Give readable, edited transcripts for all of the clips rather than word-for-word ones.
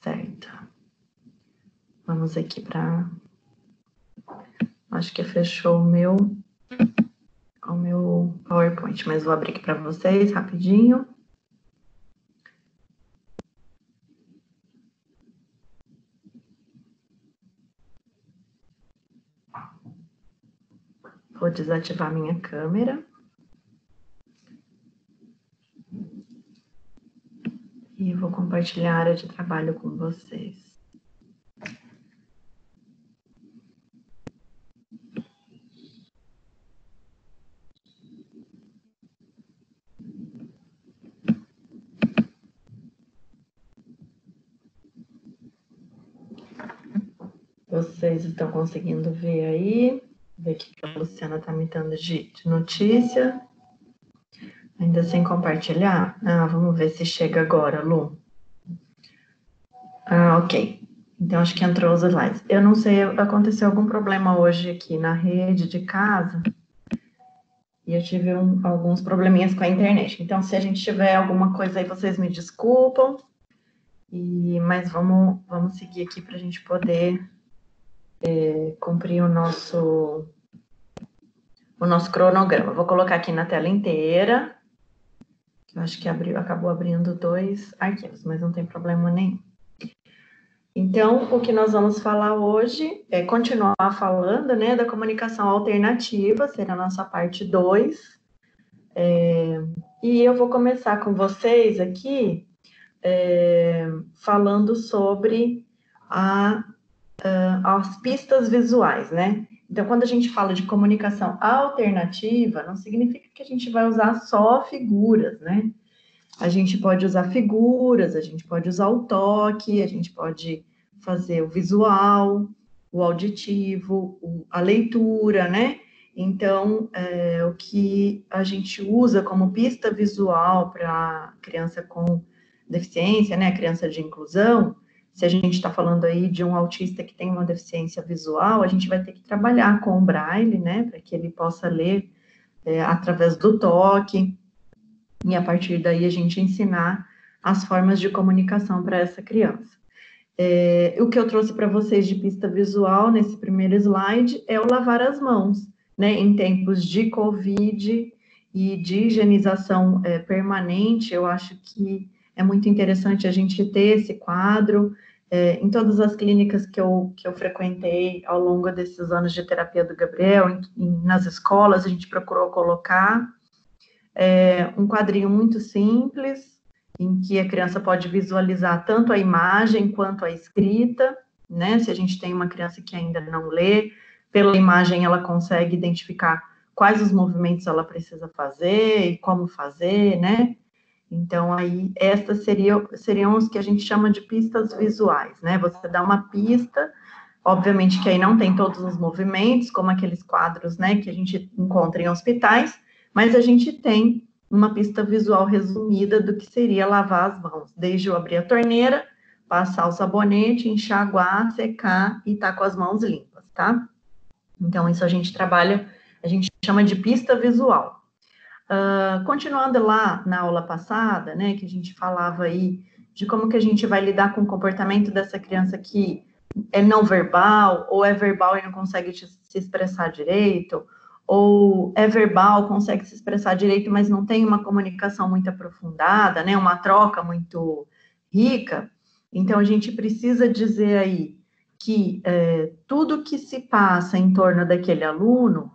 Certo. Vamos aqui para... Acho que fechou o meu PowerPoint, mas vou abrir aqui para vocês rapidinho. Vou desativar minha câmera. E vou compartilhar a área de trabalho com vocês. Vocês estão conseguindo ver aí? Ver o que a Luciana está me dando de notícia. Ainda sem compartilhar? Vamos ver se chega agora, Lu. Ok. Então, acho que entrou os slides. Eu não sei, aconteceu algum problema hoje aqui na rede de casa e eu tive alguns probleminhas com a internet. Então, se a gente tiver alguma coisa aí, vocês me desculpam. Mas vamos seguir aqui para a gente poder cumprir o nosso cronograma. Vou colocar aqui na tela inteira. Eu acho que acabou abrindo 2 arquivos, mas não tem problema nenhum. Então, o que nós vamos falar hoje é continuar falando, né, da comunicação alternativa, será a nossa parte 2. E eu vou começar com vocês aqui falando sobre as pistas visuais, né? Então, quando a gente fala de comunicação alternativa, não significa que a gente vai usar só figuras, né? A gente pode usar figuras, a gente pode usar o toque, a gente pode fazer o visual, o auditivo, a leitura, né? Então, o que a gente usa como pista visual para criança com deficiência, né? Criança de inclusão, se a gente está falando aí de um autista que tem uma deficiência visual, a gente vai ter que trabalhar com o braille, né? Para que ele possa ler através do toque. E a partir daí a gente ensinar as formas de comunicação para essa criança. O que eu trouxe para vocês de pista visual nesse primeiro slide é o lavar as mãos, né? Em tempos de Covid e de higienização permanente, eu acho que é muito interessante a gente ter esse quadro. Em todas as clínicas que eu frequentei ao longo desses anos de terapia do Gabriel, nas escolas, a gente procurou colocar um quadrinho muito simples, em que a criança pode visualizar tanto a imagem quanto a escrita, né? Se a gente tem uma criança que ainda não lê, pela imagem ela consegue identificar quais os movimentos ela precisa fazer e como fazer, né? Então, aí, estas seriam os que a gente chama de pistas visuais, né? Você dá uma pista, obviamente que aí não tem todos os movimentos, como aqueles quadros, né, que a gente encontra em hospitais, mas a gente tem uma pista visual resumida do que seria lavar as mãos, desde eu abrir a torneira, passar o sabonete, enxaguar, secar e estar com as mãos limpas, tá? Então, isso a gente trabalha, a gente chama de pista visual. Continuando lá na aula passada, né, que a gente falava aí de como que a gente vai lidar com o comportamento dessa criança que é não verbal, ou é verbal e não consegue se expressar direito, ou é verbal, consegue se expressar direito, mas não tem uma comunicação muito aprofundada, né, uma troca muito rica. Então, a gente precisa dizer aí que tudo que se passa em torno daquele aluno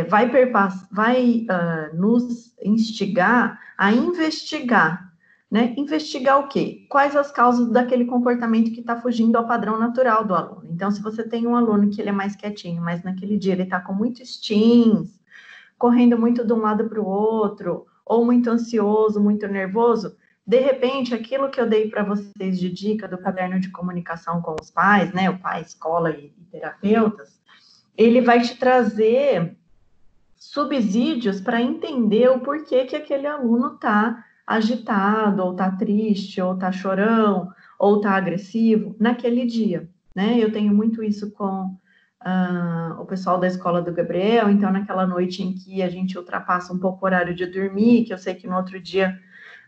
vai nos instigar a investigar, né? Investigar o quê? Quais as causas daquele comportamento que está fugindo ao padrão natural do aluno. Então, se você tem um aluno que ele é mais quietinho, mas naquele dia ele está com muitos teens, correndo muito de um lado para o outro, ou muito ansioso, muito nervoso, de repente, aquilo que eu dei para vocês de dica do caderno de comunicação com os pais, né? O pai, escola e terapeutas, ele vai te trazer subsídios para entender o porquê que aquele aluno está agitado, ou está triste, ou está chorão, ou está agressivo naquele dia, né? Eu tenho muito isso com o pessoal da escola do Gabriel, então naquela noite em que a gente ultrapassa um pouco o horário de dormir, que eu sei que no outro dia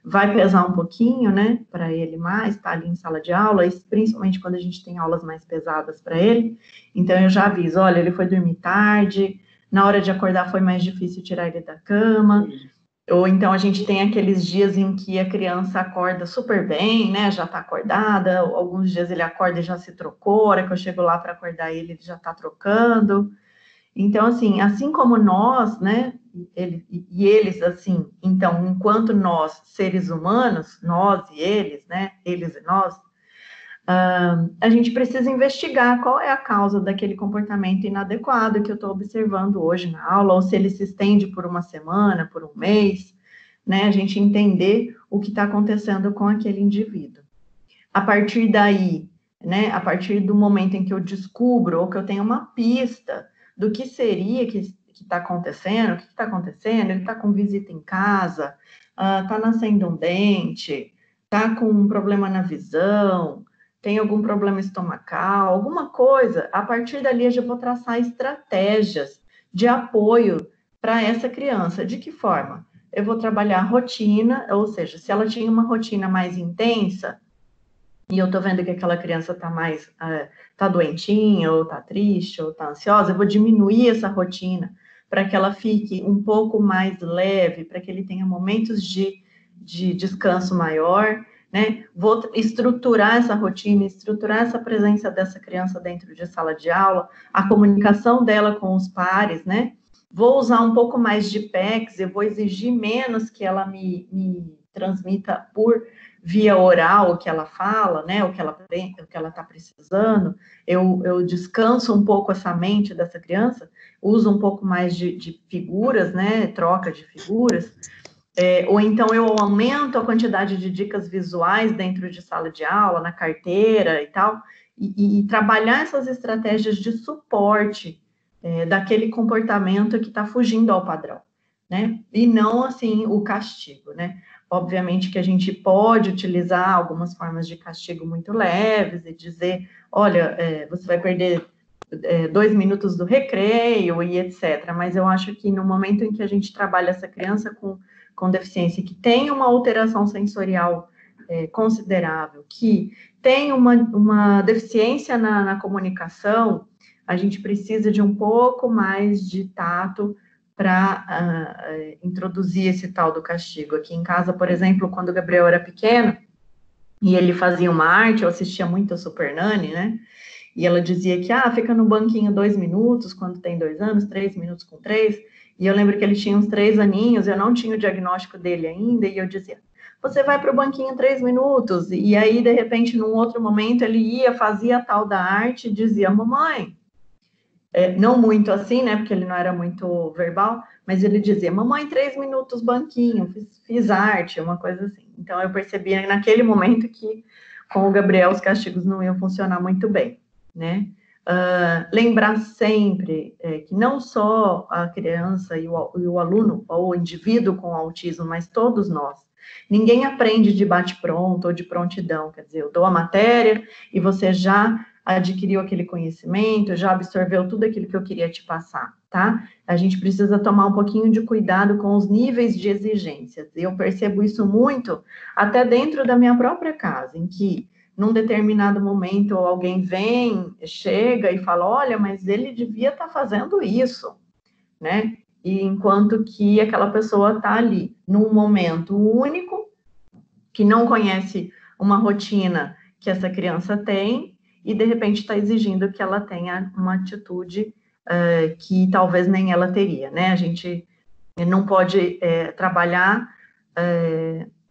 vai pesar um pouquinho, né, para ele mais, tá ali em sala de aula, principalmente quando a gente tem aulas mais pesadas para ele. Então, eu já aviso, olha, ele foi dormir tarde, na hora de acordar foi mais difícil tirar ele da cama, ou então a gente tem aqueles dias em que a criança acorda super bem, né, já tá acordada, alguns dias ele acorda e já se trocou, a hora que eu chego lá para acordar ele, ele já tá trocando. Então, assim como nós, né, eles, assim, então, enquanto nós, seres humanos, nós e eles, né, eles e nós, a gente precisa investigar qual é a causa daquele comportamento inadequado que eu estou observando hoje na aula, ou se ele se estende por uma semana, por um mês, né, a gente entender o que está acontecendo com aquele indivíduo. A partir daí, né, a partir do momento em que eu descubro, ou que eu tenho uma pista do que seria que está acontecendo, o que está acontecendo, ele está com visita em casa, está nascendo um dente, está com um problema na visão, tem algum problema estomacal, alguma coisa, a partir dali eu já vou traçar estratégias de apoio para essa criança. De que forma? Eu vou trabalhar a rotina, ou seja, se ela tinha uma rotina mais intensa, e eu tô vendo que aquela criança tá mais, tá doentinha, ou tá triste, ou tá ansiosa, eu vou diminuir essa rotina para que ela fique um pouco mais leve, para que ele tenha momentos de descanso maior, né? Vou estruturar essa rotina, estruturar essa presença dessa criança dentro de sala de aula, a comunicação dela com os pares, né? Vou usar um pouco mais de PECs, eu vou exigir menos que ela me transmita por via oral o que ela fala, né, o que ela está precisando, eu descanso um pouco essa mente dessa criança, uso um pouco mais de figuras, né, troca de figuras, ou então eu aumento a quantidade de dicas visuais dentro de sala de aula, na carteira e tal, e trabalhar essas estratégias de suporte daquele comportamento que está fugindo ao padrão, né, e não, assim, o castigo, né. Obviamente que a gente pode utilizar algumas formas de castigo muito leves e dizer, olha, você vai perder 2 minutos do recreio e etc. Mas eu acho que no momento em que a gente trabalha essa criança com deficiência, que tem uma alteração sensorial considerável, que tem uma deficiência na comunicação, a gente precisa de um pouco mais de tato para introduzir esse tal do castigo. Aqui em casa, por exemplo, quando o Gabriel era pequeno, e ele fazia uma arte, eu assistia muito a Super Nani, né? E ela dizia que, fica no banquinho 2 minutos, quando tem 2 anos, 3 minutos com 3, e eu lembro que ele tinha uns 3 aninhos, eu não tinha o diagnóstico dele ainda, e eu dizia, você vai para o banquinho 3 minutos, e aí, de repente, num outro momento, ele ia, fazia a tal da arte, e dizia, mamãe, não muito assim, né, porque ele não era muito verbal, mas ele dizia, mamãe, 3 minutos banquinho, fiz arte, uma coisa assim. Então, eu percebia naquele momento que com o Gabriel os castigos não iam funcionar muito bem, né. Lembrar sempre que não só a criança e o aluno, ou o indivíduo com autismo, mas todos nós, ninguém aprende de bate-pronto ou de prontidão, quer dizer, eu dou a matéria e você já adquiriu aquele conhecimento, já absorveu tudo aquilo que eu queria te passar, tá? A gente precisa tomar um pouquinho de cuidado com os níveis de exigências. Eu percebo isso muito até dentro da minha própria casa, em que, num determinado momento, alguém vem, chega e fala, olha, mas ele devia estar fazendo isso, né? E enquanto que aquela pessoa está ali, num momento único, que não conhece uma rotina que essa criança tem, e de repente está exigindo que ela tenha uma atitude que talvez nem ela teria, né? A gente não pode trabalhar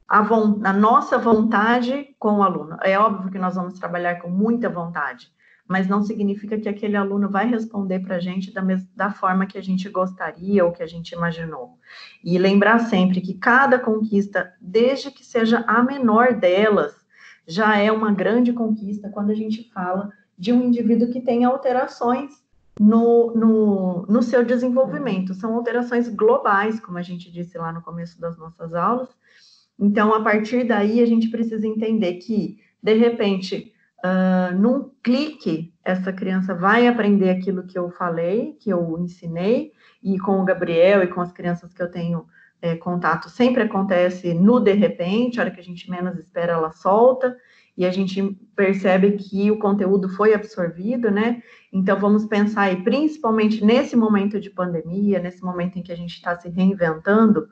a nossa vontade com o aluno. É óbvio que nós vamos trabalhar com muita vontade, mas não significa que aquele aluno vai responder para a gente da forma que a gente gostaria ou que a gente imaginou. E lembrar sempre que cada conquista, desde que seja a menor delas, já é uma grande conquista quando a gente fala de um indivíduo que tem alterações no seu desenvolvimento. São alterações globais, como a gente disse lá no começo das nossas aulas. Então, a partir daí, a gente precisa entender que, de repente, num clique, essa criança vai aprender aquilo que eu falei, que eu ensinei, e com o Gabriel e com as crianças que eu tenho contato sempre acontece no de repente, a hora que a gente menos espera, ela solta, e a gente percebe que o conteúdo foi absorvido, né? Então, vamos pensar aí, principalmente nesse momento de pandemia, nesse momento em que a gente está se reinventando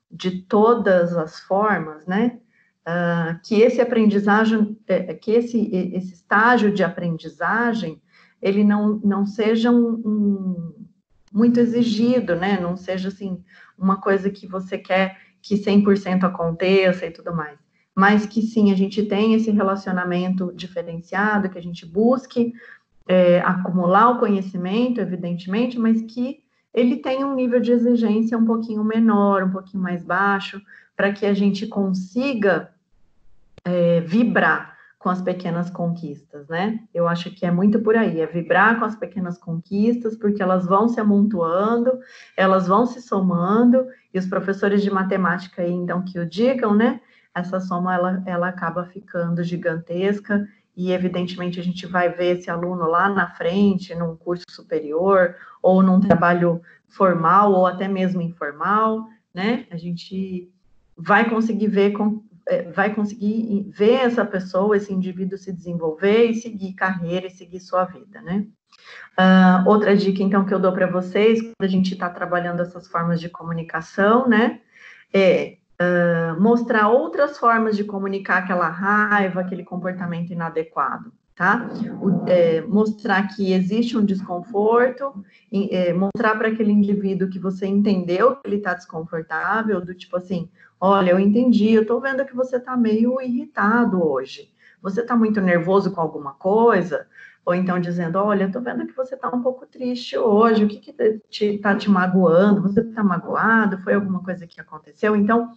de todas as formas, né? Que esse aprendizagem, que esse estágio de aprendizagem, ele não seja muito exigido, né? Não seja, assim, uma coisa que você quer que 100% aconteça e tudo mais. Mas que sim, a gente tem esse relacionamento diferenciado, que a gente busque acumular o conhecimento, evidentemente, mas que ele tenha um nível de exigência um pouquinho menor, um pouquinho mais baixo, para que a gente consiga vibrar com as pequenas conquistas, né? Eu acho que é muito por aí, é vibrar com as pequenas conquistas, porque elas vão se amontoando, elas vão se somando, e os professores de matemática aí, então, que o digam, né? Essa soma, ela acaba ficando gigantesca, e evidentemente a gente vai ver esse aluno lá na frente, num curso superior, ou num trabalho formal, ou até mesmo informal, né? A gente vai conseguir ver essa pessoa, esse indivíduo se desenvolver e seguir carreira e seguir sua vida, né? Outra dica, então, que eu dou para vocês, quando a gente está trabalhando essas formas de comunicação, né, mostrar outras formas de comunicar aquela raiva, aquele comportamento inadequado, tá? Mostrar que existe um desconforto, mostrar para aquele indivíduo que você entendeu que ele está desconfortável, do tipo assim, olha, eu entendi, eu estou vendo que você está meio irritado hoje, você está muito nervoso com alguma coisa, ou então dizendo, olha, eu estou vendo que você está um pouco triste hoje, o que está te magoando, você está magoado, foi alguma coisa que aconteceu? Então,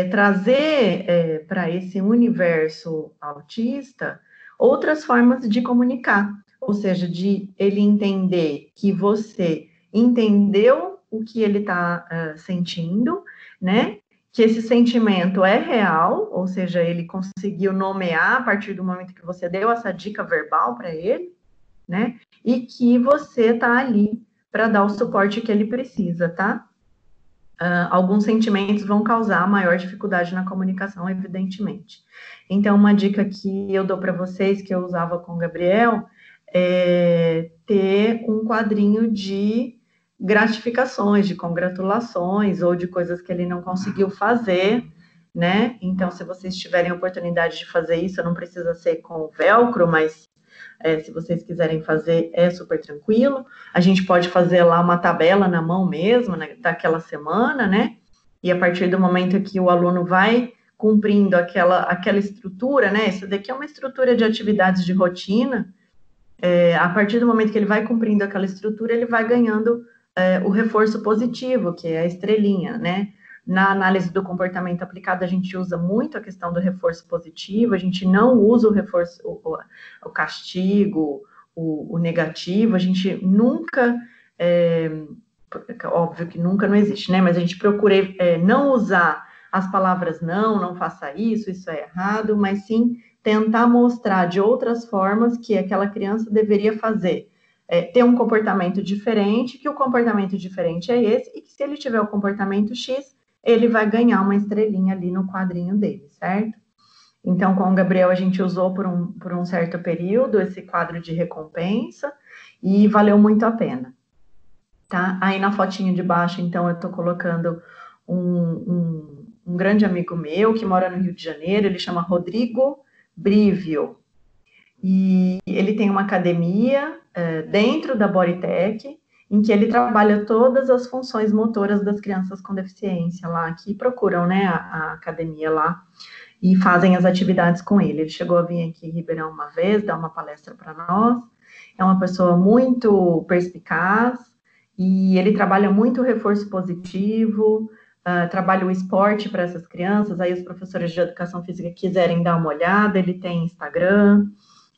trazer para esse universo autista outras formas de comunicar, ou seja, de ele entender que você entendeu o que ele está sentindo, né? Que esse sentimento é real, ou seja, ele conseguiu nomear a partir do momento que você deu essa dica verbal para ele, né? E que você está ali para dar o suporte que ele precisa, tá? Alguns sentimentos vão causar maior dificuldade na comunicação, evidentemente. Então, uma dica que eu dou para vocês, que eu usava com o Gabriel, é ter um quadrinho de gratificações, de congratulações, ou de coisas que ele não conseguiu fazer, né? Então, se vocês tiverem oportunidade de fazer isso, não precisa ser com velcro, mas se vocês quiserem fazer, é super tranquilo. A gente pode fazer lá uma tabela na mão mesmo, né, daquela semana, né? E a partir do momento que o aluno vai cumprindo aquela estrutura, né? Isso daqui é uma estrutura de atividades de rotina. A partir do momento que ele vai cumprindo aquela estrutura, ele vai ganhando o reforço positivo, que é a estrelinha, né? Na análise do comportamento aplicado, a gente usa muito a questão do reforço positivo, a gente não usa o reforço, o castigo, o negativo, a gente nunca, óbvio que nunca não existe, né? Mas a gente procura não usar as palavras não faça isso, isso é errado, mas sim tentar mostrar de outras formas que aquela criança deveria fazer. Ter um comportamento diferente, que o comportamento diferente é esse, e que se ele tiver o comportamento X, ele vai ganhar uma estrelinha ali no quadrinho dele, certo? Então, com o Gabriel, a gente usou por um certo período esse quadro de recompensa e valeu muito a pena, tá? Aí na fotinho de baixo, então, eu tô colocando um grande amigo meu que mora no Rio de Janeiro, ele chama Rodrigo Brivio, e ele tem uma academia dentro da Bodytech, em que ele trabalha todas as funções motoras das crianças com deficiência lá, que procuram, né, a academia lá, e fazem as atividades com ele. Ele chegou a vir aqui em Ribeirão uma vez, dar uma palestra para nós, é uma pessoa muito perspicaz, e ele trabalha muito o reforço positivo, trabalha o esporte para essas crianças, aí os professores de educação física quiserem dar uma olhada, ele tem Instagram,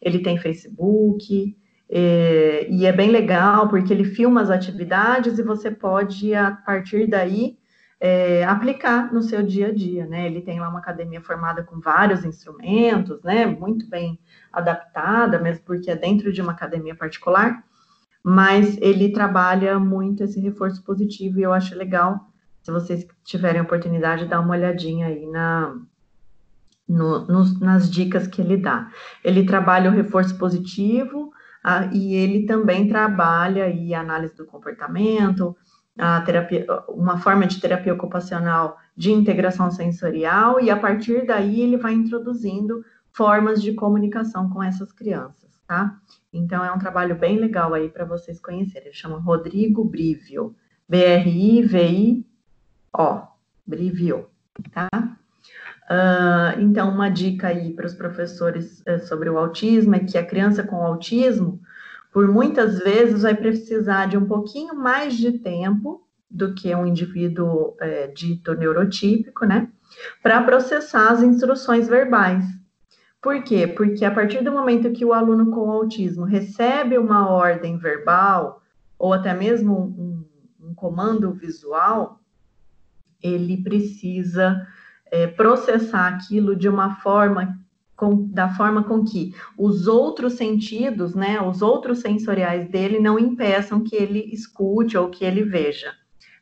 ele tem Facebook, e é bem legal, porque ele filma as atividades e você pode, a partir daí, aplicar no seu dia a dia, né? Ele tem lá uma academia formada com vários instrumentos, né? Muito bem adaptada, mesmo porque é dentro de uma academia particular, mas ele trabalha muito esse reforço positivo e eu acho legal se vocês tiverem oportunidade, dá uma olhadinha aí nas dicas que ele dá. Ele trabalha o reforço positivo, e ele também trabalha aí a análise do comportamento, a terapia, uma forma de terapia ocupacional de integração sensorial, e a partir daí ele vai introduzindo formas de comunicação com essas crianças, tá? Então, é um trabalho bem legal aí para vocês conhecerem. Ele chama Rodrigo Brivio, B-R-I-V-I-O, Brivio, tá? Então, uma dica aí para os professores sobre o autismo é que a criança com autismo, por muitas vezes, vai precisar de um pouquinho mais de tempo do que um indivíduo dito neurotípico, né? Para processar as instruções verbais. Por quê? Porque a partir do momento que o aluno com autismo recebe uma ordem verbal, ou até mesmo um comando visual, ele precisa processar aquilo de uma forma, da forma com que os outros sentidos, né, os outros sensoriais dele não impeçam que ele escute ou que ele veja,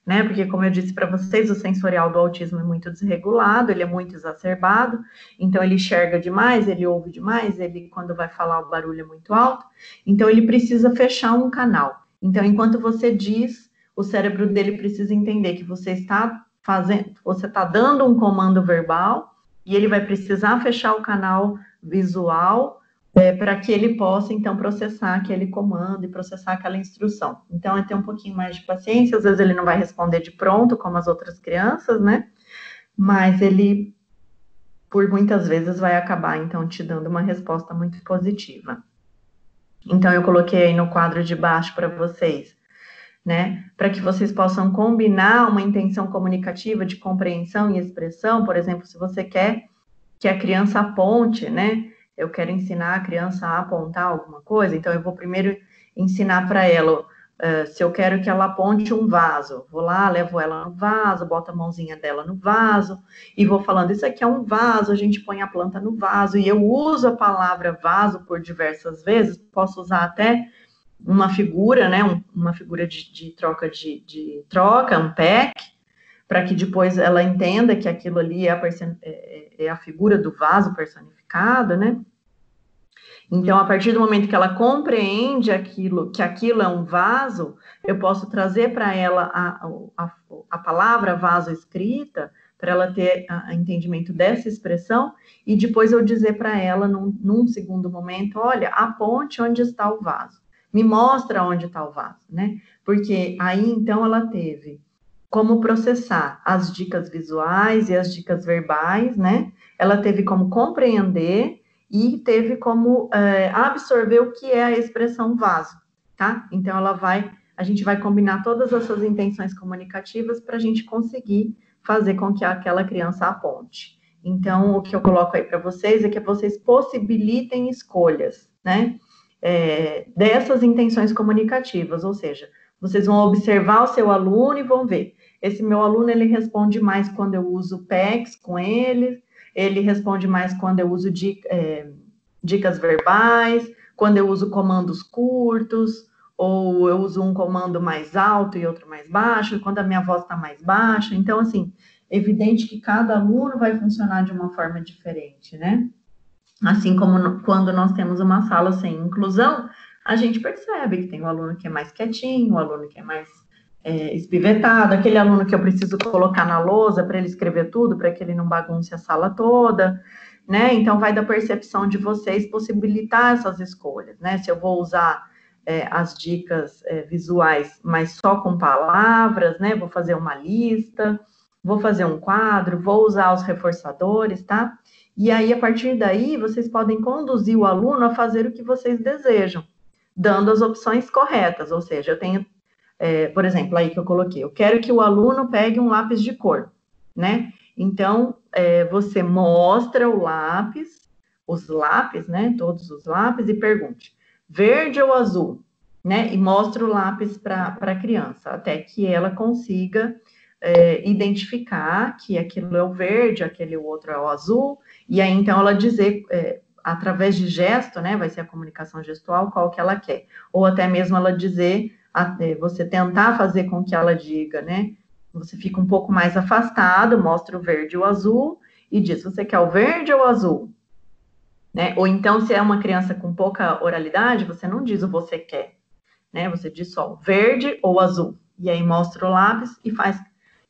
né, porque como eu disse para vocês, o sensorial do autismo é muito desregulado, ele é muito exacerbado, então ele enxerga demais, ele ouve demais, ele quando vai falar o barulho é muito alto, então ele precisa fechar um canal. Então, enquanto você diz, o cérebro dele precisa entender que você está dando um comando verbal e ele vai precisar fechar o canal visual para que ele possa, então, processar aquele comando e processar aquela instrução. Então, é ter um pouquinho mais de paciência, às vezes ele não vai responder de pronto, como as outras crianças, né? Mas ele, por muitas vezes, vai acabar, então, te dando uma resposta muito positiva. Então, eu coloquei aí no quadro de baixo para vocês, né, para que vocês possam combinar uma intenção comunicativa de compreensão e expressão. Por exemplo, se você quer que a criança aponte, né, eu quero ensinar a criança a apontar alguma coisa, então eu vou primeiro ensinar para ela, se eu quero que ela aponte um vaso, vou lá, levo ela no vaso, boto a mãozinha dela no vaso, e vou falando, isso aqui é um vaso, a gente põe a planta no vaso, e eu uso a palavra vaso por diversas vezes, posso usar até uma figura, né, uma figura de troca de troca, um pack, para que depois ela entenda que aquilo ali é a figura do vaso personificado, né? Então, a partir do momento que ela compreende que aquilo é um vaso, eu posso trazer para ela a palavra vaso escrita, para ela ter entendimento dessa expressão, e depois eu dizer para ela, num segundo momento, olha, aponte onde está o vaso. Me mostra onde está o vaso, né? Porque aí, então, ela teve como processar as dicas visuais e as dicas verbais, né? Ela teve como compreender e teve como absorver o que é a expressão vaso, tá? Então, a gente vai combinar todas essas intenções comunicativas para a gente conseguir fazer com que aquela criança aponte. Então, o que eu coloco aí para vocês é que vocês possibilitem escolhas, né? Dessas intenções comunicativas, ou seja, vocês vão observar o seu aluno e vão ver, esse meu aluno, ele responde mais quando eu uso PECs com ele responde mais quando eu uso dicas verbais, quando eu uso comandos curtos, ou eu uso um comando mais alto e outro mais baixo, quando a minha voz está mais baixa. Então, assim, é evidente que cada aluno vai funcionar de uma forma diferente, né? Assim como quando nós temos uma sala sem inclusão, a gente percebe que tem um aluno que é mais quietinho, um aluno que é mais espivetado, aquele aluno que eu preciso colocar na lousa para ele escrever tudo, para que ele não bagunce a sala toda, né? Então, vai da percepção de vocês possibilitar essas escolhas, né? Se eu vou usar as dicas visuais, mas só com palavras, né? Vou fazer uma lista, vou fazer um quadro, vou usar os reforçadores, tá? E aí, a partir daí, vocês podem conduzir o aluno a fazer o que vocês desejam, dando as opções corretas, ou seja, eu tenho, por exemplo, aí que eu coloquei, eu quero que o aluno pegue um lápis de cor, né? Então, você mostra o lápis, os lápis, né? Todos os lápis, e pergunte, verde ou azul? Né? E mostra o lápis para a criança, até que ela consiga identificar que aquilo é o verde, aquele outro é o azul, e aí, então, ela dizer, através de gesto, né, vai ser a comunicação gestual, qual que ela quer. Ou até mesmo ela dizer, você tentar fazer com que ela diga, né, Você fica um pouco mais afastado, mostra o verde e o azul, e diz, você quer o verde ou o azul? Né? Ou então, se é uma criança com pouca oralidade, você não diz o você quer, né? Você diz só o verde ou azul. E aí mostra o lápis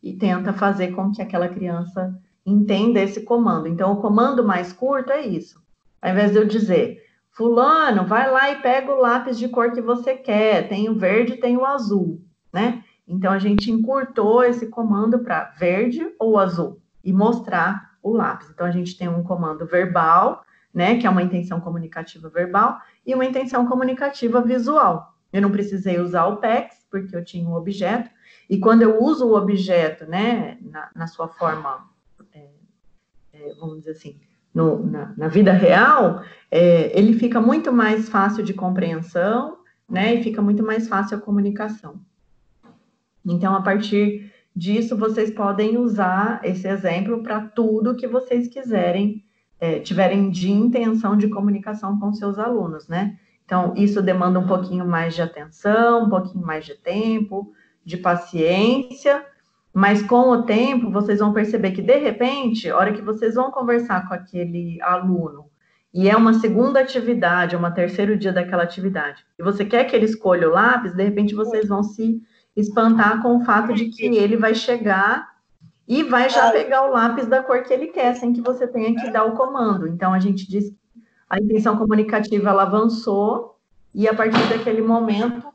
e tenta fazer com que aquela criança entenda esse comando. Então, o comando mais curto é isso. Ao invés de eu dizer, fulano, vai lá e pega o lápis de cor que você quer, tem o verde, tem o azul, né? Então, a gente encurtou esse comando para verde ou azul e mostrar o lápis. Então, a gente tem um comando verbal, né, que é uma intenção comunicativa verbal, e uma intenção comunicativa visual. Eu não precisei usar o PEX, porque eu tinha um objeto, e quando eu uso o objeto, né, na sua forma, vamos dizer assim, na vida real, ele fica muito mais fácil de compreensão, né, e fica muito mais fácil a comunicação. Então, a partir disso, vocês podem usar esse exemplo para tudo que vocês quiserem, tiverem de intenção de comunicação com seus alunos, né? Então, isso demanda um pouquinho mais de atenção, um pouquinho mais de tempo, de paciência, mas com o tempo, vocês vão perceber que, de repente, a hora que vocês vão conversar com aquele aluno, e é uma segunda atividade, uma terceiro dia daquela atividade, e você quer que ele escolha o lápis, de repente vocês vão se espantar com o fato de que ele vai chegar e vai já pegar o lápis da cor que ele quer, sem que você tenha que dar o comando. Então, a gente diz que a intenção comunicativa, ela avançou, e a partir daquele momento,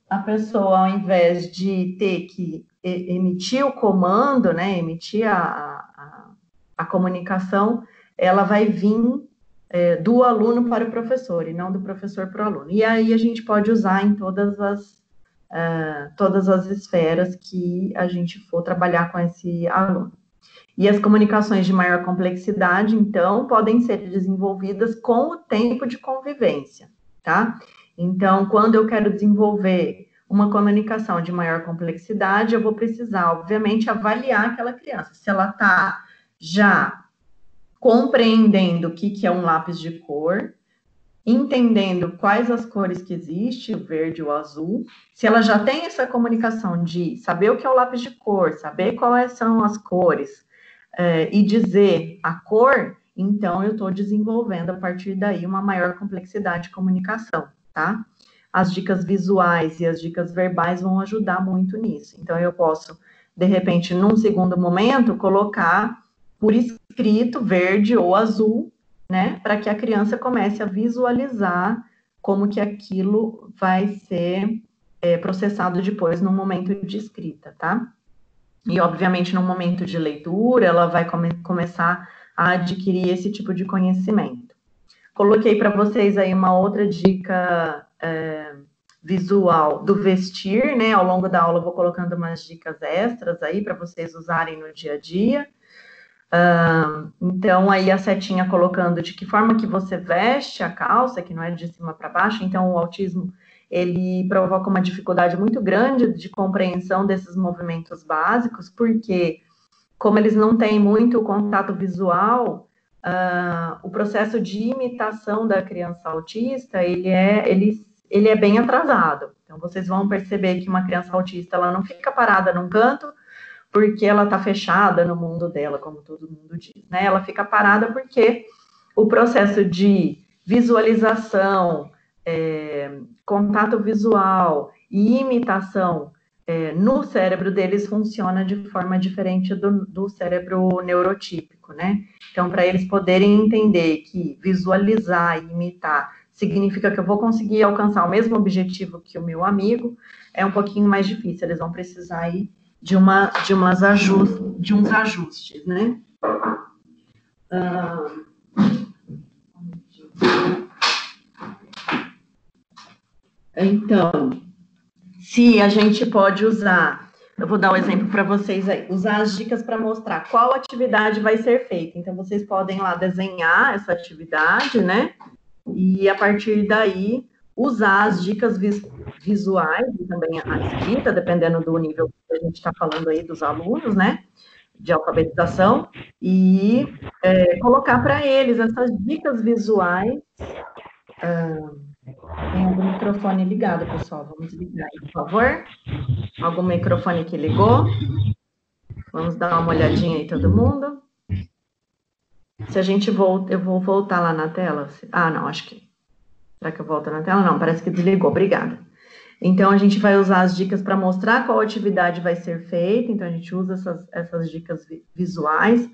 a pessoa, ao invés de ter que emitir o comando, né, emitir a comunicação, ela vai vir do aluno para o professor, e não do professor para o aluno. E aí a gente pode usar em todas as esferas que a gente for trabalhar com esse aluno. E as comunicações de maior complexidade, então, podem ser desenvolvidas com o tempo de convivência, tá? Então, quando eu quero desenvolver uma comunicação de maior complexidade, eu vou precisar, obviamente, avaliar aquela criança. Se ela está já compreendendo o que é um lápis de cor, entendendo quais as cores que existem, o verde e o azul, se ela já tem essa comunicação de saber o que é o lápis de cor, saber quais são as cores, e dizer a cor, então eu estou desenvolvendo a partir daí uma maior complexidade de comunicação, tá? As dicas visuais e as dicas verbais vão ajudar muito nisso. Então, eu posso, de repente, num segundo momento, colocar por escrito verde ou azul, né, para que a criança comece a visualizar como que aquilo vai ser processado depois no momento de escrita, tá? E, obviamente, no momento de leitura, ela vai começar a adquirir esse tipo de conhecimento. Coloquei para vocês aí uma outra dica visual do vestir, né? Ao longo da aula eu vou colocando umas dicas extras aí para vocês usarem no dia a dia. Então, aí a setinha colocando de que forma que você veste a calça, que não é de cima para baixo. Então, o autismo, ele provoca uma dificuldade muito grande de compreensão desses movimentos básicos, porque, como eles não têm muito contato visual, o processo de imitação da criança autista, ele é bem atrasado. Então, vocês vão perceber que uma criança autista, ela não fica parada num canto, porque ela está fechada no mundo dela, como todo mundo diz, né? Ela fica parada porque o processo de visualização, contato visual e imitação no cérebro deles funciona de forma diferente do cérebro neurotípico, né? Então, para eles poderem entender que visualizar e imitar significa que eu vou conseguir alcançar o mesmo objetivo que o meu amigo, é um pouquinho mais difícil, eles vão precisar aí de uns ajustes, né? Então, se a gente pode usar, eu vou dar um exemplo para vocês aí, usar as dicas para mostrar qual atividade vai ser feita. Então, vocês podem lá desenhar essa atividade, né? E a partir daí, usar as dicas visuais e também a escrita, dependendo do nível que a gente está falando aí dos alunos, né? De alfabetização, e colocar para eles essas dicas visuais Tem algum microfone ligado, pessoal? Vamos desligar aí, por favor. Algum microfone que ligou? Vamos dar uma olhadinha aí, todo mundo. Se a gente volta, eu vou voltar lá na tela. Ah, não, acho que... Será que eu volto na tela? Não, parece que desligou. Obrigada. Então, a gente vai usar as dicas para mostrar qual atividade vai ser feita. Então, a gente usa essas dicas visuais.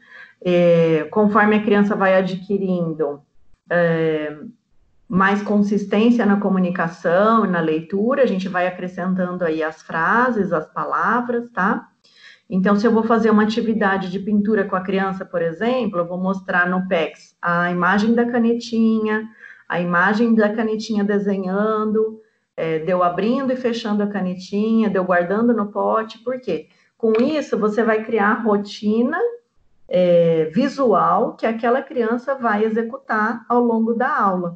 Conforme a criança vai adquirindo mais consistência na comunicação e na leitura, a gente vai acrescentando aí as frases, as palavras, tá? Então, se eu vou fazer uma atividade de pintura com a criança, por exemplo, eu vou mostrar no PEX a imagem da canetinha desenhando, deu abrindo e fechando a canetinha, deu guardando no pote, por quê? Com isso, você vai criar a rotina visual que aquela criança vai executar ao longo da aula.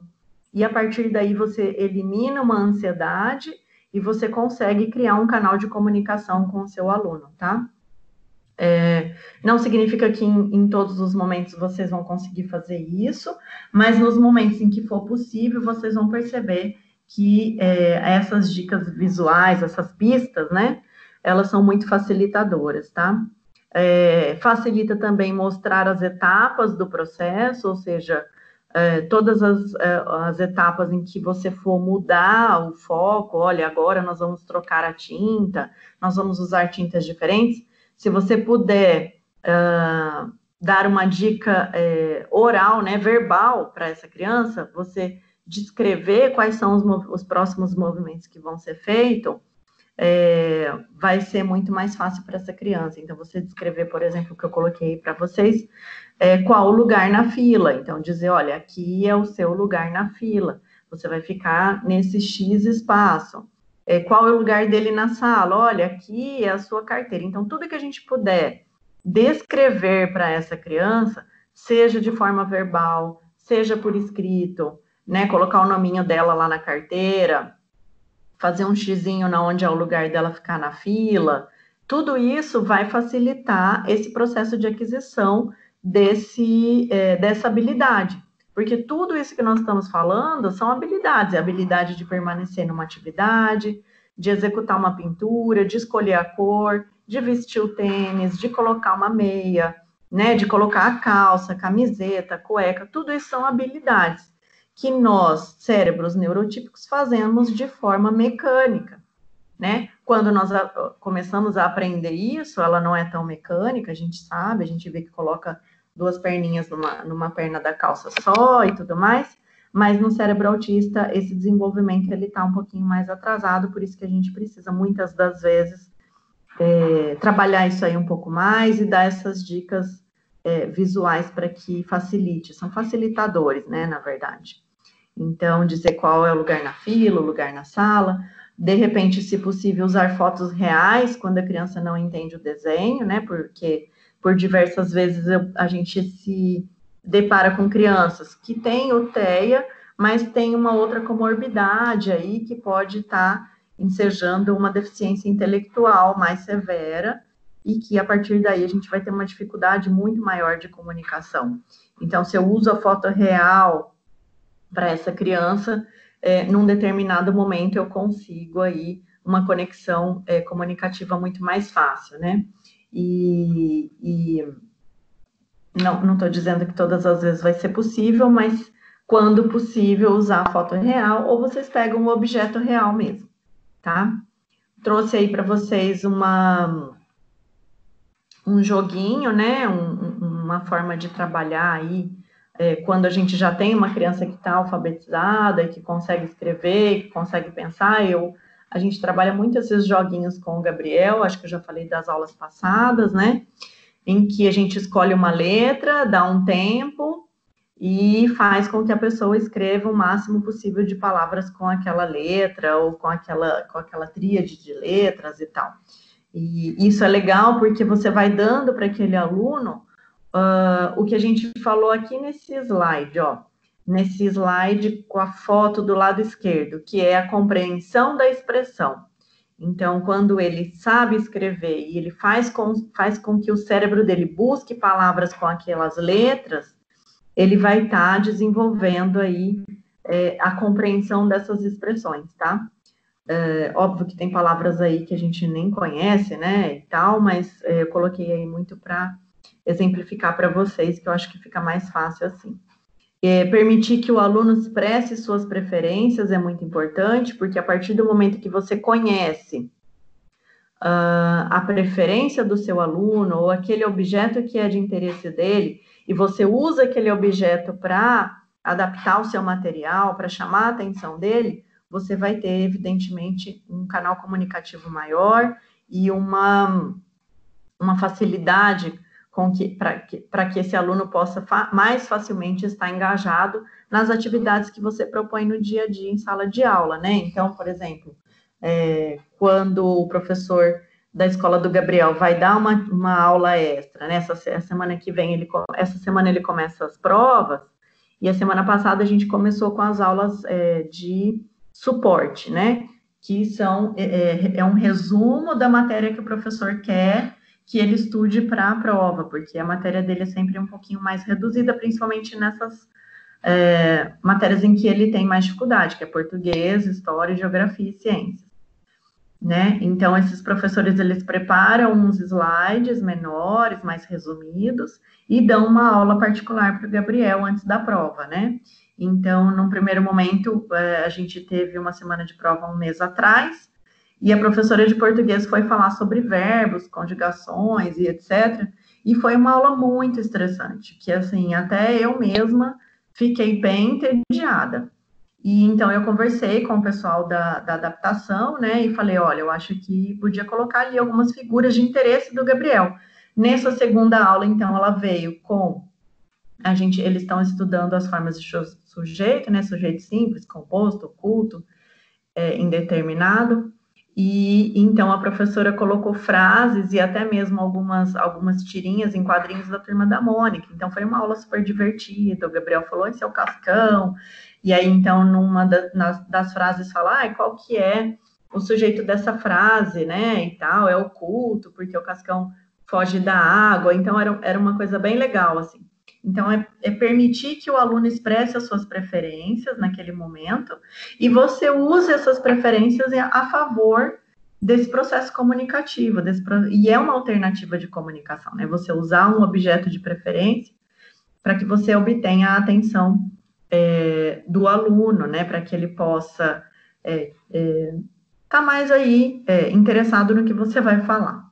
E a partir daí você elimina uma ansiedade e você consegue criar um canal de comunicação com o seu aluno, tá? Não significa que em todos os momentos vocês vão conseguir fazer isso, mas nos momentos em que for possível, vocês vão perceber que essas dicas visuais, essas pistas, né, elas são muito facilitadoras, tá? Facilita também mostrar as etapas do processo, ou seja, todas as etapas em que você for mudar o foco, olha, agora nós vamos trocar a tinta, nós vamos usar tintas diferentes. Se você puder dar uma dica oral, né, verbal para essa criança, você descrever quais são os próximos movimentos que vão ser feitos, vai ser muito mais fácil para essa criança. Então, você descrever, por exemplo, o que eu coloquei para vocês, qual o lugar na fila. Então, dizer, olha, aqui é o seu lugar na fila. Você vai ficar nesse X espaço. Qual é o lugar dele na sala? Olha, aqui é a sua carteira. Então, tudo que a gente puder descrever para essa criança, seja de forma verbal, seja por escrito, né? Colocar o nominho dela lá na carteira, fazer um xizinho na onde é o lugar dela ficar na fila, tudo isso vai facilitar esse processo de aquisição dessa habilidade. Porque tudo isso que nós estamos falando são habilidades, a habilidade de permanecer numa atividade, de executar uma pintura, de escolher a cor, de vestir o tênis, de colocar uma meia, né, de colocar a calça, camiseta, cueca, tudo isso são habilidades que nós, cérebros neurotípicos, fazemos de forma mecânica, né? Quando nós começamos a aprender isso, ela não é tão mecânica, a gente sabe, a gente vê que coloca duas perninhas numa perna da calça só e tudo mais, mas no cérebro autista, esse desenvolvimento, ele tá um pouquinho mais atrasado, por isso que a gente precisa, muitas das vezes, trabalhar isso aí um pouco mais e dar essas dicas visuais para que facilite, são facilitadores, né, na verdade. Então, dizer qual é o lugar na fila, o lugar na sala. De repente, se possível, usar fotos reais quando a criança não entende o desenho, né? Porque por diversas vezes a gente se depara com crianças que têm o TEA, mas tem uma outra comorbidade aí que pode estar ensejando uma deficiência intelectual mais severa e que a partir daí a gente vai ter uma dificuldade muito maior de comunicação. Então, se eu uso a foto real para essa criança, num determinado momento eu consigo aí uma conexão comunicativa muito mais fácil, né? E não estou dizendo que todas as vezes vai ser possível, mas quando possível usar a foto real, ou vocês pegam um objeto real mesmo, tá? Trouxe aí para vocês um joguinho, né? Uma forma de trabalhar aí quando a gente já tem uma criança que está alfabetizada, que consegue escrever, que consegue pensar. A gente trabalha muito esses joguinhos com o Gabriel, acho que eu já falei das aulas passadas, né? Em que a gente escolhe uma letra, dá um tempo e faz com que a pessoa escreva o máximo possível de palavras com aquela letra ou com aquela tríade de letras e tal. E isso é legal porque você vai dando para aquele aluno o que a gente falou aqui nesse slide, ó. Nesse slide com a foto do lado esquerdo, que é a compreensão da expressão. Então, quando ele sabe escrever e ele faz com que o cérebro dele busque palavras com aquelas letras, ele vai estar desenvolvendo aí a compreensão dessas expressões, tá? Óbvio que tem palavras aí que a gente nem conhece, né, e tal, mas eu coloquei aí muito para exemplificar para vocês, que eu acho que fica mais fácil assim. Permitir que o aluno expresse suas preferências é muito importante, porque a partir do momento que você conhece a preferência do seu aluno, ou aquele objeto que é de interesse dele, e você usa aquele objeto para adaptar o seu material, para chamar a atenção dele, você vai ter, evidentemente, um canal comunicativo maior e uma facilidade para que esse aluno possa mais facilmente estar engajado nas atividades que você propõe no dia a dia em sala de aula, né? Então, por exemplo, quando o professor da escola do Gabriel vai dar uma aula extra, né? Essa semana que vem, essa semana ele começa as provas, e a semana passada a gente começou com as aulas de suporte, né? Que é um resumo da matéria que o professor quer que ele estude para a prova, porque a matéria dele é sempre um pouquinho mais reduzida, principalmente nessas matérias em que ele tem mais dificuldade, que é português, história, geografia e ciências, né? Então, esses professores, eles preparam uns slides menores, mais resumidos, e dão uma aula particular para o Gabriel antes da prova, né? Então, num primeiro momento, a gente teve uma semana de prova um mês atrás, e a professora de português foi falar sobre verbos, conjugações e etc. E foi uma aula muito estressante, que assim, até eu mesma fiquei bem entediada. E então eu conversei com o pessoal da adaptação, né, e falei, olha, eu acho que podia colocar ali algumas figuras de interesse do Gabriel. Nessa segunda aula, então, ela veio com eles estão estudando as formas de sujeito, né, sujeito simples, composto, oculto, indeterminado. E então a professora colocou frases e até mesmo algumas tirinhas em quadrinhos da Turma da Mônica. Então foi uma aula super divertida. O Gabriel falou, esse é o Cascão. E aí, então, numa das frases fala, qual que é o sujeito dessa frase, né? E tal, é oculto, porque o Cascão foge da água. Então era uma coisa bem legal, assim. Então, é permitir que o aluno expresse as suas preferências naquele momento e você use essas preferências a favor desse processo comunicativo. E é uma alternativa de comunicação, né? Você usar um objeto de preferência para que você obtenha a atenção do aluno, né? Para que ele possa estar mais aí interessado no que você vai falar.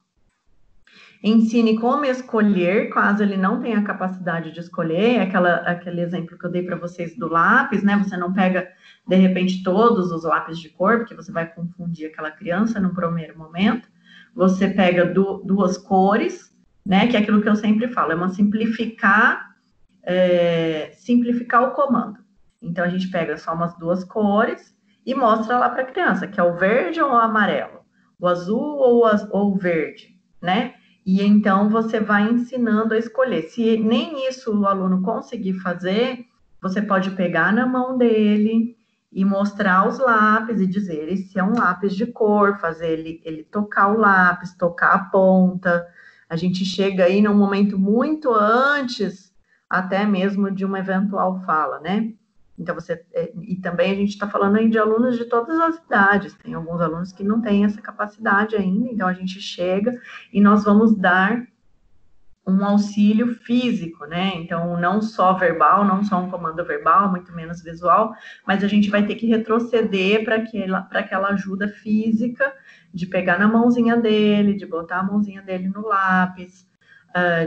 Ensine como escolher, caso ele não tenha a capacidade de escolher, aquele exemplo que eu dei para vocês do lápis, né? Você não pega, de repente, todos os lápis de cor, porque você vai confundir aquela criança no primeiro momento. Você pega duas cores, né? Que é aquilo que eu sempre falo, é uma simplificar o comando. Então, a gente pega só umas duas cores e mostra lá para a criança, que é o verde ou o amarelo, o azul ou o verde, né? E então você vai ensinando a escolher. Se nem isso o aluno conseguir fazer, você pode pegar na mão dele e mostrar os lápis e dizer, esse é um lápis de cor, fazer ele tocar o lápis, tocar a ponta. A gente chega aí num momento muito antes, até mesmo de uma eventual fala, né? Então, e também a gente está falando aí de alunos de todas as idades, tem alguns alunos que não têm essa capacidade ainda, então a gente chega e nós vamos dar um auxílio físico, né? Então, não só verbal, não só um comando verbal, muito menos visual, mas a gente vai ter que retroceder para aquela ajuda física de pegar na mãozinha dele, de botar a mãozinha dele no lápis,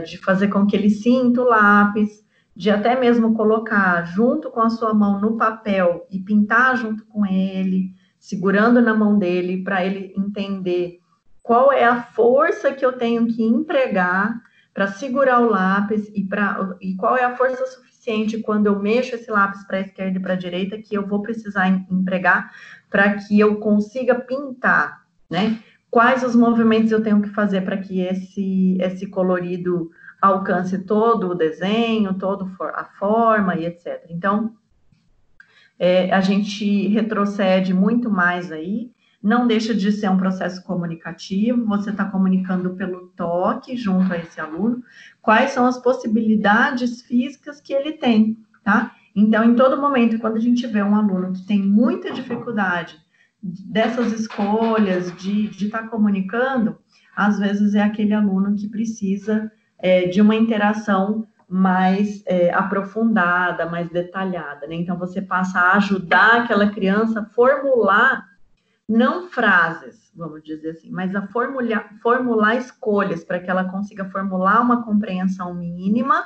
de fazer com que ele sinta o lápis, de até mesmo colocar junto com a sua mão no papel e pintar junto com ele, segurando na mão dele, para ele entender qual é a força que eu tenho que empregar para segurar o lápis e qual é a força suficiente quando eu mexo esse lápis para a esquerda e para a direita que eu vou precisar empregar para que eu consiga pintar, né? Quais os movimentos eu tenho que fazer para que esse colorido alcance todo o desenho, toda a forma e etc. Então, a gente retrocede muito mais aí, não deixa de ser um processo comunicativo, você está comunicando pelo toque junto a esse aluno, quais são as possibilidades físicas que ele tem, tá? Então, em todo momento, quando a gente vê um aluno que tem muita dificuldade dessas escolhas, de estar comunicando, às vezes é aquele aluno que precisa de uma interação mais aprofundada, mais detalhada, né? Então, você passa a ajudar aquela criança a formular, não frases, vamos dizer assim, mas a formular escolhas, para que ela consiga formular uma compreensão mínima,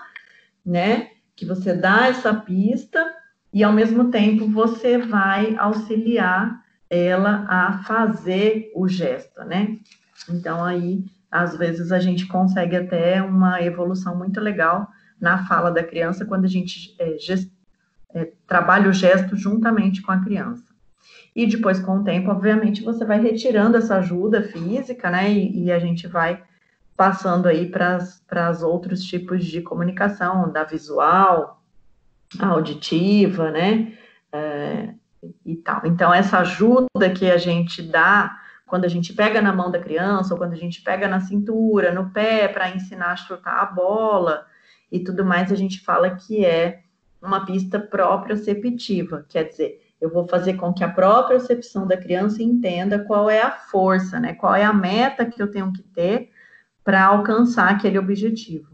né? Que você dá essa pista e, ao mesmo tempo, você vai auxiliar ela a fazer o gesto, né? Então, aí, às vezes, a gente consegue até uma evolução muito legal na fala da criança quando a gente trabalha o gesto juntamente com a criança. E depois, com o tempo, obviamente, você vai retirando essa ajuda física, né? E a gente vai passando aí para os outros tipos de comunicação, da visual, a auditiva, né? E tal. Então, essa ajuda que a gente dá quando a gente pega na mão da criança, ou quando a gente pega na cintura, no pé, para ensinar a chutar a bola e tudo mais, a gente fala que é uma pista proprioceptiva, quer dizer, eu vou fazer com que a propriocepção da criança entenda qual é a força, né? Qual é a meta que eu tenho que ter para alcançar aquele objetivo.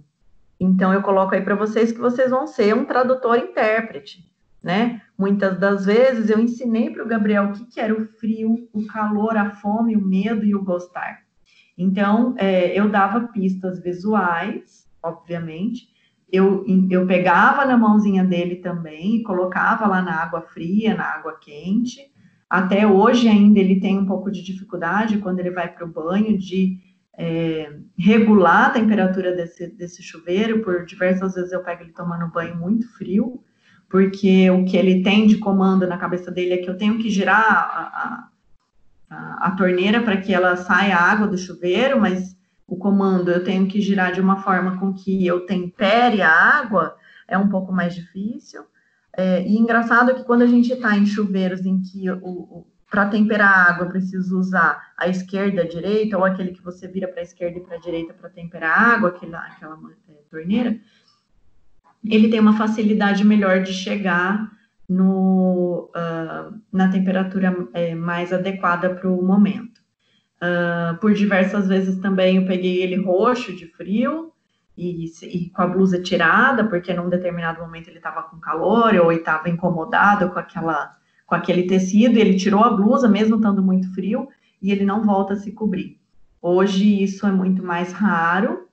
Então, eu coloco aí para vocês que vocês vão ser um tradutor-intérprete, né? Muitas das vezes eu ensinei para o Gabriel o que era o frio, o calor, a fome, o medo e o gostar. Então, eu dava pistas visuais, obviamente, eu pegava na mãozinha dele também e colocava lá na água fria, na água quente. Até hoje ainda ele tem um pouco de dificuldade quando ele vai para o banho de regular a temperatura desse chuveiro. Por diversas vezes eu pego ele tomando banho muito frio, porque o que ele tem de comando na cabeça dele é que eu tenho que girar a torneira para que ela saia a água do chuveiro, mas o comando eu tenho que girar de uma forma com que eu tempere a água, é um pouco mais difícil. E engraçado que quando a gente está em chuveiros em que para temperar a água eu preciso usar a esquerda, a direita, ou aquele que você vira para a esquerda e para a direita para temperar a água, aquela torneira, ele tem uma facilidade melhor de chegar na temperatura mais adequada para o momento. Por diversas vezes também eu peguei ele roxo de frio e com a blusa tirada, porque num determinado momento ele estava com calor ou ele estava incomodado com aquele tecido, e ele tirou a blusa mesmo estando muito frio e ele não volta a se cobrir. Hoje isso é muito mais raro,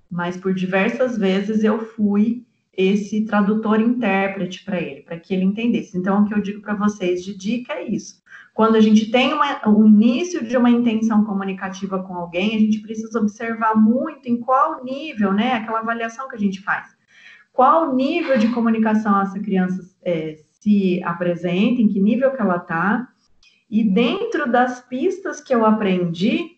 mas por diversas vezes eu fui esse tradutor-intérprete para ele, para que ele entendesse. Então, o que eu digo para vocês de dica é isso. Quando a gente tem o início de uma intenção comunicativa com alguém, a gente precisa observar muito em qual nível, né, aquela avaliação que a gente faz. Qual nível de comunicação essa criança se apresenta, em que nível que ela está, e dentro das pistas que eu aprendi,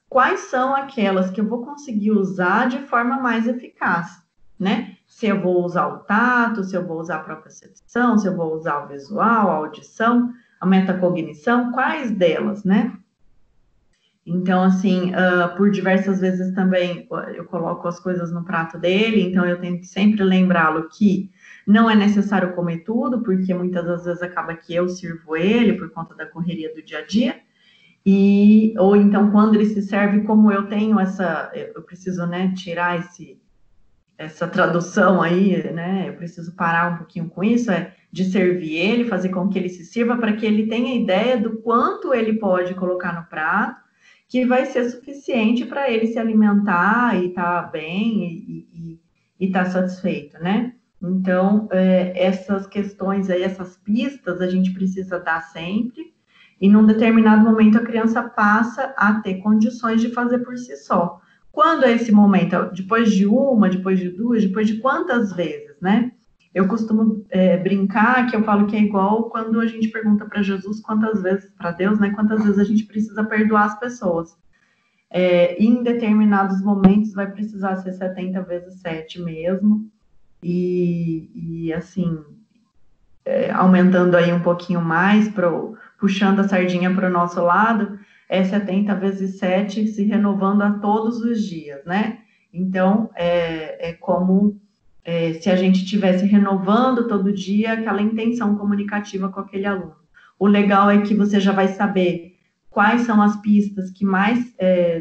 quais são aquelas que eu vou conseguir usar de forma mais eficaz, né? Se eu vou usar o tato, se eu vou usar a propriocepção, se eu vou usar o visual, a audição, a metacognição, quais delas, né? Então, assim, por diversas vezes também eu coloco as coisas no prato dele, então eu tenho que sempre lembrá-lo que não é necessário comer tudo, porque muitas das vezes acaba que eu sirvo ele por conta da correria do dia a dia. Ou então, quando ele se serve, como eu tenho eu preciso, né, tirar essa tradução aí, né, eu preciso parar um pouquinho com isso, de servir ele, fazer com que ele se sirva, para que ele tenha ideia do quanto ele pode colocar no prato, que vai ser suficiente para ele se alimentar e estar bem e estar satisfeito, né? Então, essas questões aí, essas pistas, a gente precisa dar sempre, e num determinado momento a criança passa a ter condições de fazer por si só. Quando é esse momento? Depois de uma, depois de duas, depois de quantas vezes, né? Eu costumo brincar que eu falo que é igual quando a gente pergunta para Jesus quantas vezes, para Deus, né? Quantas vezes a gente precisa perdoar as pessoas. Em determinados momentos vai precisar ser 70 vezes 7 mesmo. E assim, aumentando aí um pouquinho mais, puxando a sardinha para o nosso lado, 70 vezes 7 se renovando a todos os dias, né? Então, como se a gente estivesse renovando todo dia aquela intenção comunicativa com aquele aluno. O legal é que você já vai saber quais são as pistas que mais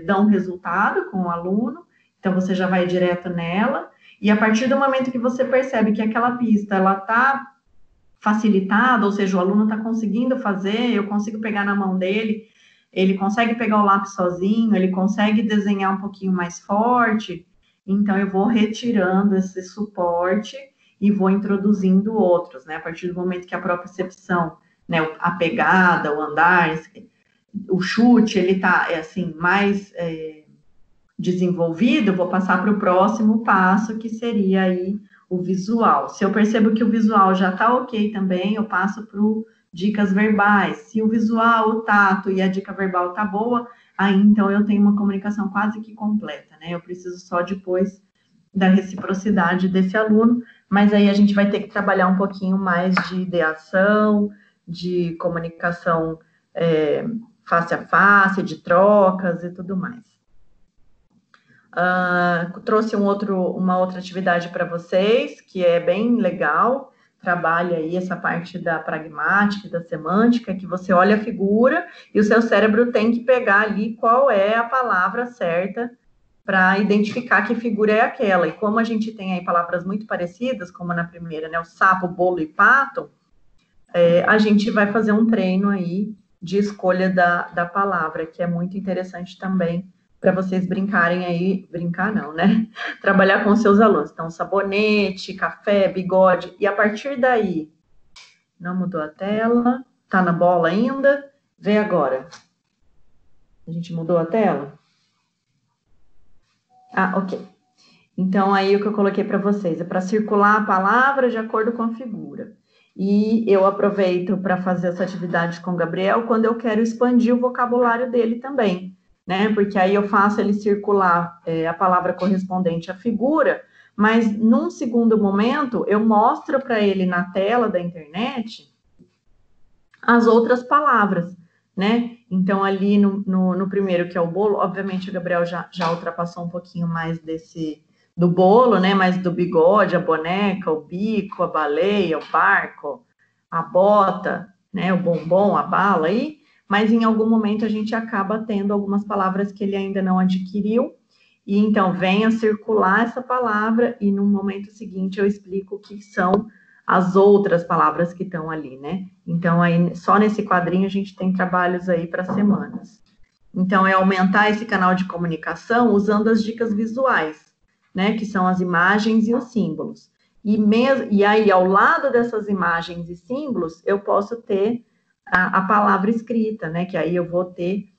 dão resultado com o aluno, então você já vai direto nela, e a partir do momento que você percebe que aquela pista, ela está facilitada, ou seja, o aluno está conseguindo fazer, eu consigo pegar na mão dele, ele consegue pegar o lápis sozinho, ele consegue desenhar um pouquinho mais forte, então eu vou retirando esse suporte e vou introduzindo outros, né? A partir do momento que a propriocepção, né, a pegada, o andar, o chute, ele está assim, mais desenvolvido, eu vou passar para o próximo passo, que seria aí o visual. Se eu percebo que o visual já está ok também, eu passo para dicas verbais. Se o visual, o tato e a dica verbal tá boa, aí então eu tenho uma comunicação quase que completa, né? Eu preciso só depois da reciprocidade desse aluno, mas aí a gente vai ter que trabalhar um pouquinho mais de ideação, de comunicação face a face, de trocas e tudo mais. Trouxe uma outra atividade para vocês, que é bem legal, trabalha aí essa parte da pragmática e da semântica, que você olha a figura e o seu cérebro tem que pegar ali qual é a palavra certa para identificar que figura é aquela. E como a gente tem aí palavras muito parecidas, como na primeira, né, o sapo, bolo e pato, a gente vai fazer um treino aí de escolha da palavra, que é muito interessante também, para vocês brincarem aí, brincar não, né? Trabalhar com seus alunos. Então, sabonete, café, bigode, e a partir daí, não mudou a tela, tá na bola ainda, vê agora. A gente mudou a tela? Ok. Então, aí o que eu coloquei para vocês é para circular a palavra de acordo com a figura. E eu aproveito para fazer essa atividade com o Gabriel quando eu quero expandir o vocabulário dele também, né? Porque aí eu faço ele circular a palavra correspondente à figura, mas num segundo momento eu mostro para ele na tela da internet as outras palavras, né? Então, ali no primeiro, que é o bolo, obviamente o Gabriel já ultrapassou um pouquinho mais do bolo, né? Mas do bigode, a boneca, o bico, a baleia, o barco, a bota, né? O bombom, a bala aí. Mas em algum momento a gente acaba tendo algumas palavras que ele ainda não adquiriu. E então venha circular essa palavra e no momento seguinte eu explico o que são as outras palavras que estão ali, né? Então, aí, só nesse quadrinho a gente tem trabalhos aí para semanas. Então, é aumentar esse canal de comunicação usando as dicas visuais, né? Que são as imagens e os símbolos. E aí, ao lado dessas imagens e símbolos, eu posso ter a palavra escrita, né? Que aí eu vou ter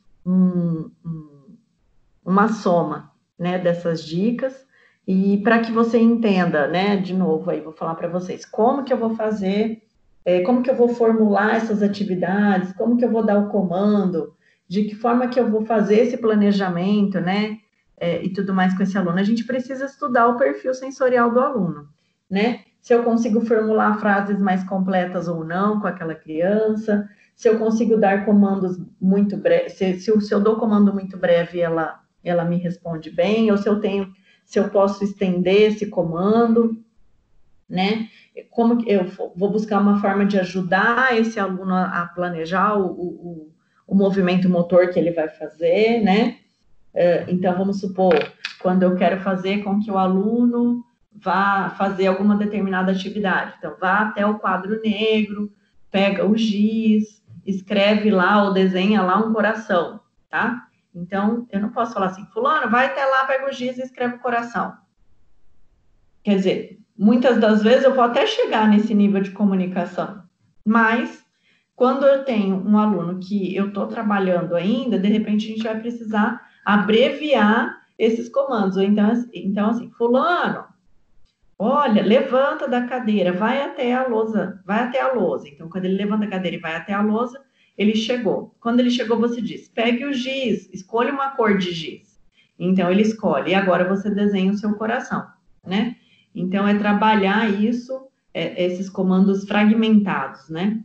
uma soma, né? Dessas dicas. E para que você entenda, né, de novo aí, vou falar para vocês, como que eu vou fazer, como que eu vou formular essas atividades, como que eu vou dar o comando, de que forma que eu vou fazer esse planejamento, né, e tudo mais com esse aluno. A gente precisa estudar o perfil sensorial do aluno, né, se eu consigo formular frases mais completas ou não com aquela criança, se eu consigo dar comandos muito breves, se eu dou comando muito breve, ela me responde bem, ou se eu posso estender esse comando, né? Como eu vou buscar uma forma de ajudar esse aluno a planejar o movimento motor que ele vai fazer, né? Então, vamos supor, quando eu quero fazer com que o aluno vá fazer alguma determinada atividade. Então, vá até o quadro negro, pega o giz, escreve lá ou desenha lá um coração, tá? Então, eu não posso falar assim, fulano, vai até lá, pega o giz e escreve o coração. Quer dizer, muitas das vezes eu vou até chegar nesse nível de comunicação, mas quando eu tenho um aluno que eu estou trabalhando ainda, de repente a gente vai precisar abreviar esses comandos. Então assim, fulano, olha, levanta da cadeira, vai até a lousa. Então, quando ele levanta a cadeira e vai até a lousa, ele chegou. Quando ele chegou, você diz, pegue o giz, escolha uma cor de giz. Então, ele escolhe, e agora você desenha o seu coração, né? Então, é trabalhar isso, esses comandos fragmentados, né?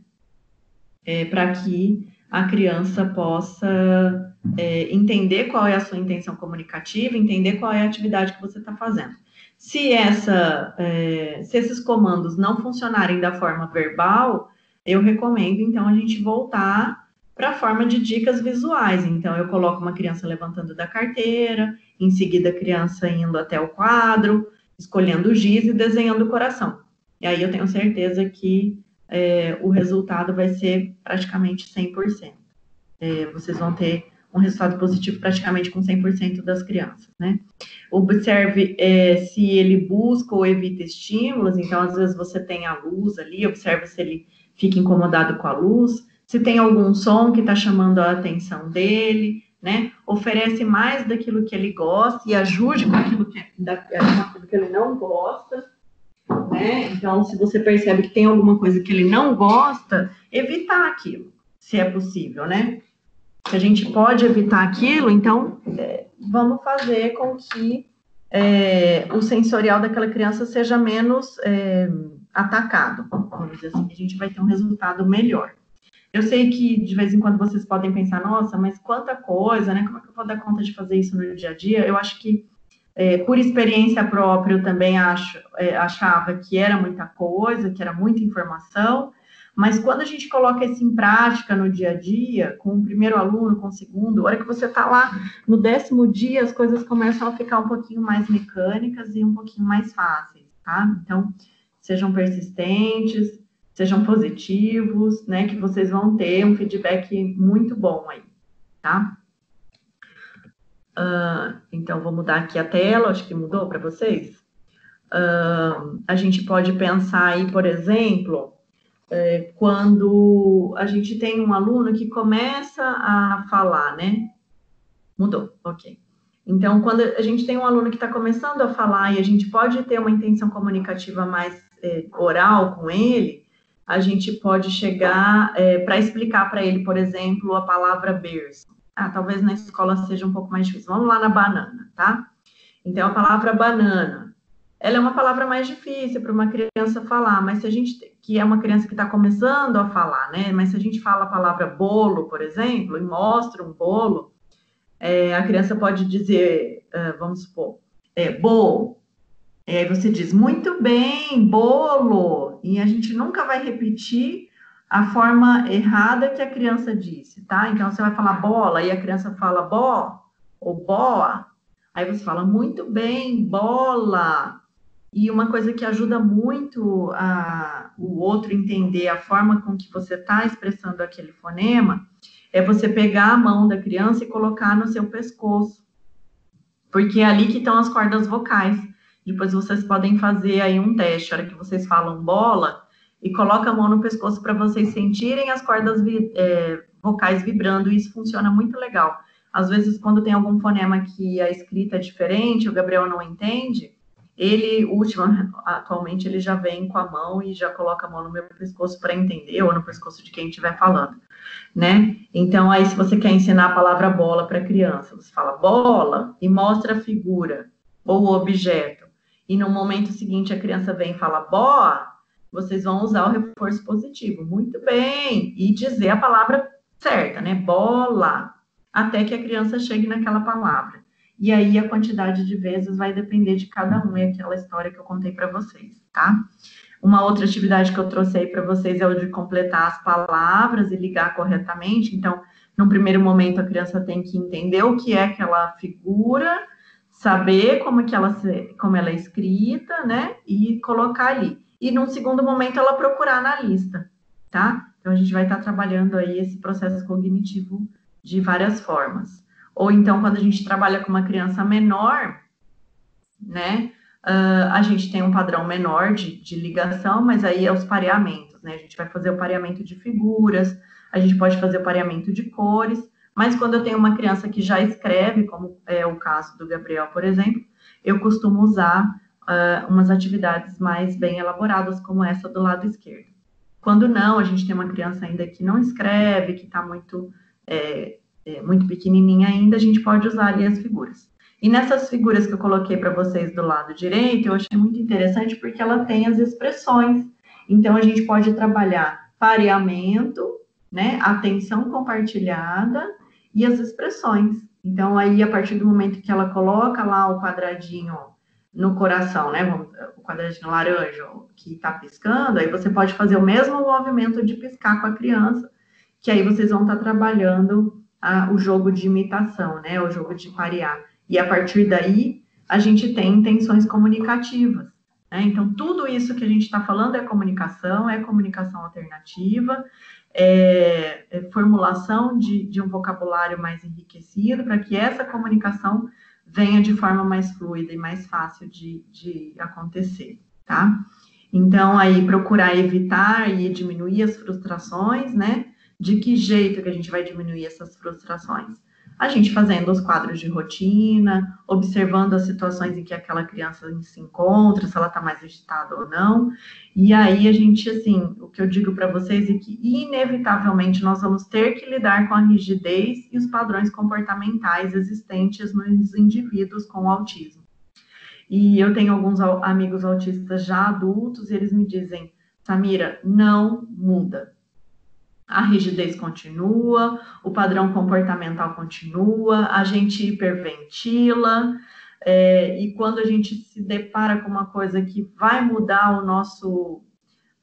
Para que a criança possa entender qual é a sua intenção comunicativa, entender qual é a atividade que você está fazendo. Se esses comandos não funcionarem da forma verbal, eu recomendo, então, a gente voltar para a forma de dicas visuais. Então, eu coloco uma criança levantando da carteira, em seguida a criança indo até o quadro, escolhendo o giz e desenhando o coração. E aí eu tenho certeza que o resultado vai ser praticamente 100%. Vocês vão ter um resultado positivo praticamente com 100% das crianças, né? Observe se ele busca ou evita estímulos, então, às vezes, você tem a luz ali, observe se ele fica incomodado com a luz, se tem algum som que está chamando a atenção dele, né? Oferece mais daquilo que ele gosta e ajude com aquilo que ele não gosta, né? Então, se você percebe que tem alguma coisa que ele não gosta, evitar aquilo, se é possível, né? Se a gente pode evitar aquilo, então vamos fazer com que o sensorial daquela criança seja menos atacado. Vamos dizer assim, que a gente vai ter um resultado melhor. Eu sei que de vez em quando vocês podem pensar, nossa, mas quanta coisa, né? Como é que eu vou dar conta de fazer isso no dia a dia? Eu acho que, por experiência própria, eu também achava que era muita coisa, que era muita informação. Mas quando a gente coloca isso em prática no dia a dia, com o primeiro aluno, com o segundo, a hora que você está lá no 10º dia, as coisas começam a ficar um pouquinho mais mecânicas e um pouquinho mais fáceis, tá? Então, sejam persistentes, sejam positivos, né? Que vocês vão ter um feedback muito bom aí, tá? Então, vou mudar aqui a tela, acho que mudou para vocês. A gente pode pensar aí, por exemplo, quando a gente tem um aluno que começa a falar, né? Mudou, ok. Então, quando a gente tem um aluno que está começando a falar e a gente pode ter uma intenção comunicativa mais oral com ele, a gente pode chegar para explicar para ele, por exemplo, a palavra berço. Talvez na escola seja um pouco mais difícil. Vamos lá na banana, tá? Então, a palavra banana, ela é uma palavra mais difícil para uma criança falar, mas se a gente, que é uma criança que está começando a falar, né? Mas se a gente fala a palavra bolo, por exemplo, e mostra um bolo, a criança pode dizer, vamos supor, bolo. E aí você diz, muito bem, bolo. E a gente nunca vai repetir a forma errada que a criança disse, tá? Então, você vai falar bola e a criança fala bó ou boa. Aí você fala, muito bem, bola. E uma coisa que ajuda muito o outro entender a forma com que você está expressando aquele fonema é você pegar a mão da criança e colocar no seu pescoço. Porque é ali que estão as cordas vocais. Depois vocês podem fazer aí um teste, a hora que vocês falam bola, e coloca a mão no pescoço para vocês sentirem as cordas vocais vibrando, e isso funciona muito legal. Às vezes, quando tem algum fonema que a escrita é diferente, o Gabriel não entende, atualmente, ele já vem com a mão e já coloca a mão no meu pescoço para entender, ou no pescoço de quem estiver falando, né? Então, aí, se você quer ensinar a palavra bola para a criança, você fala bola e mostra a figura ou o objeto, e no momento seguinte a criança vem e fala boa, vocês vão usar o reforço positivo, muito bem, e dizer a palavra certa, né? Bola, até que a criança chegue naquela palavra. E aí a quantidade de vezes vai depender de cada um, é aquela história que eu contei para vocês, tá? Uma outra atividade que eu trouxe aí para vocês é o de completar as palavras e ligar corretamente. Então, no primeiro momento, a criança tem que entender o que é aquela figura, saber como ela é escrita, né? E colocar ali. E num segundo momento, ela procurar na lista, tá? Então, a gente vai estar trabalhando aí esse processo cognitivo de várias formas. Ou então, quando a gente trabalha com uma criança menor, né? A gente tem um padrão menor de ligação, mas aí é os pareamentos, né? A gente vai fazer o pareamento de figuras, a gente pode fazer o pareamento de cores, mas quando eu tenho uma criança que já escreve, como é o caso do Gabriel, por exemplo, eu costumo usar umas atividades mais bem elaboradas, como essa do lado esquerdo. Quando não, a gente tem uma criança ainda que não escreve, que está muito pequenininha ainda, a gente pode usar ali as figuras. E nessas figuras que eu coloquei para vocês do lado direito, eu achei muito interessante porque ela tem as expressões. Então, a gente pode trabalhar pareamento, né, atenção compartilhada e as expressões. Então, aí, a partir do momento que ela coloca lá o quadradinho no coração, né? O quadradinho laranja que está piscando, aí você pode fazer o mesmo movimento de piscar com a criança, que aí vocês vão estar trabalhando o jogo de imitação, né? O jogo de parear. E a partir daí, a gente tem intenções comunicativas, né? Então, tudo isso que a gente está falando é comunicação alternativa, formulação de um vocabulário mais enriquecido, para que essa comunicação venha de forma mais fluida e mais fácil de acontecer, tá? Então, aí, procurar evitar e diminuir as frustrações, né? De que jeito que a gente vai diminuir essas frustrações? A gente fazendo os quadros de rotina, observando as situações em que aquela criança se encontra, se ela está mais agitada ou não. E aí a gente, assim, o que eu digo para vocês é que, inevitavelmente, nós vamos ter que lidar com a rigidez e os padrões comportamentais existentes nos indivíduos com autismo. E eu tenho alguns amigos autistas já adultos e eles me dizem, Samira, não muda. A rigidez continua, o padrão comportamental continua, a gente hiperventila, e quando a gente se depara com uma coisa que vai mudar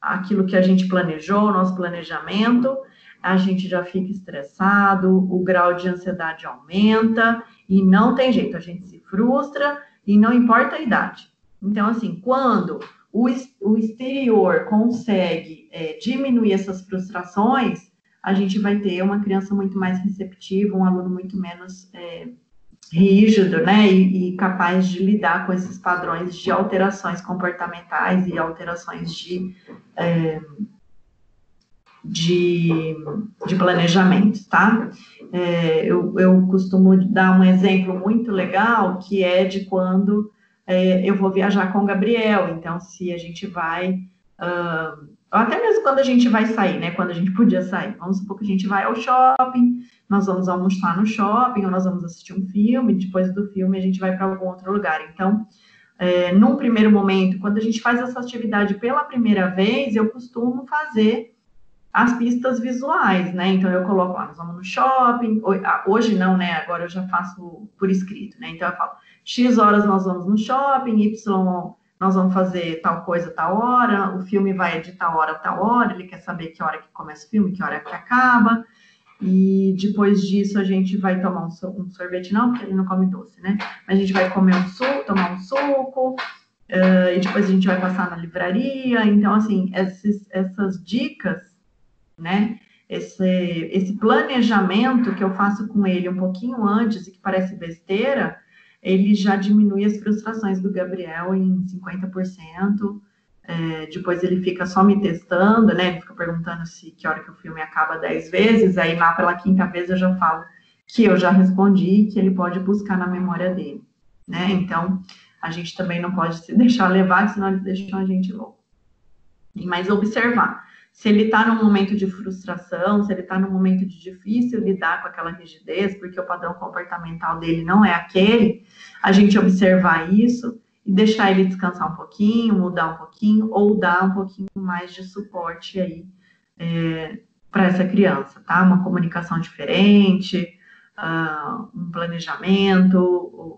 aquilo que a gente planejou, o nosso planejamento, a gente já fica estressado, o grau de ansiedade aumenta, e não tem jeito, a gente se frustra, e não importa a idade. Então, assim, quando o exterior consegue diminuir essas frustrações, a gente vai ter uma criança muito mais receptiva, um aluno muito menos rígido, né, e capaz de lidar com esses padrões de alterações comportamentais e alterações de planejamento, tá? Eu costumo dar um exemplo muito legal, que é de quando eu vou viajar com o Gabriel, então se a gente vai, até mesmo quando a gente vai sair, né, quando a gente podia sair, vamos supor que a gente vai ao shopping, nós vamos almoçar no shopping, ou nós vamos assistir um filme, depois do filme a gente vai para algum outro lugar, então, num primeiro momento, quando a gente faz essa atividade pela primeira vez, eu costumo fazer as pistas visuais, né, então eu coloco, nós vamos no shopping, hoje não, né, agora eu já faço por escrito, né, então eu falo, X horas nós vamos no shopping, Y nós vamos fazer tal coisa, tal hora, o filme vai de tal hora a tal hora, ele quer saber que hora que começa o filme, que hora que acaba, e depois disso a gente vai tomar um sorvete, não, porque ele não come doce, né, mas a gente vai comer tomar um suco, e depois a gente vai passar na livraria, então, assim, essas dicas, né, esse planejamento que eu faço com ele um pouquinho antes e que parece besteira, ele já diminui as frustrações do Gabriel em 50%, depois ele fica só me testando, né, ele fica perguntando que hora que o filme acaba 10 vezes, aí lá pela 5ª vez eu já falo que eu já respondi, que ele pode buscar na memória dele, né, então a gente também não pode se deixar levar, senão eles deixam a gente louco. Mas observar, se ele está num momento de frustração, se ele está num momento de difícil lidar com aquela rigidez, porque o padrão comportamental dele não é aquele, a gente observar isso e deixar ele descansar um pouquinho, mudar um pouquinho, ou dar um pouquinho mais de suporte aí para essa criança, tá? Uma comunicação diferente, um planejamento,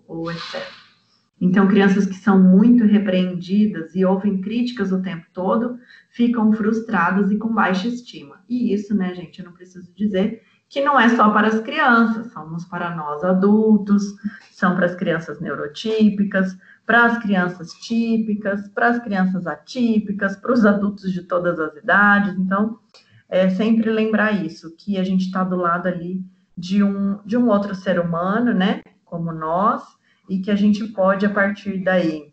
ou etc. Então, crianças que são muito repreendidas e ouvem críticas o tempo todo, ficam frustradas e com baixa estima. E isso, né, gente, eu não preciso dizer que não é só para as crianças, somos para nós adultos, são para as crianças neurotípicas, para as crianças típicas, para as crianças atípicas, para os adultos de todas as idades. Então, sempre lembrar isso, que a gente está do lado ali de um outro ser humano, né, como nós, e que a gente pode, a partir daí,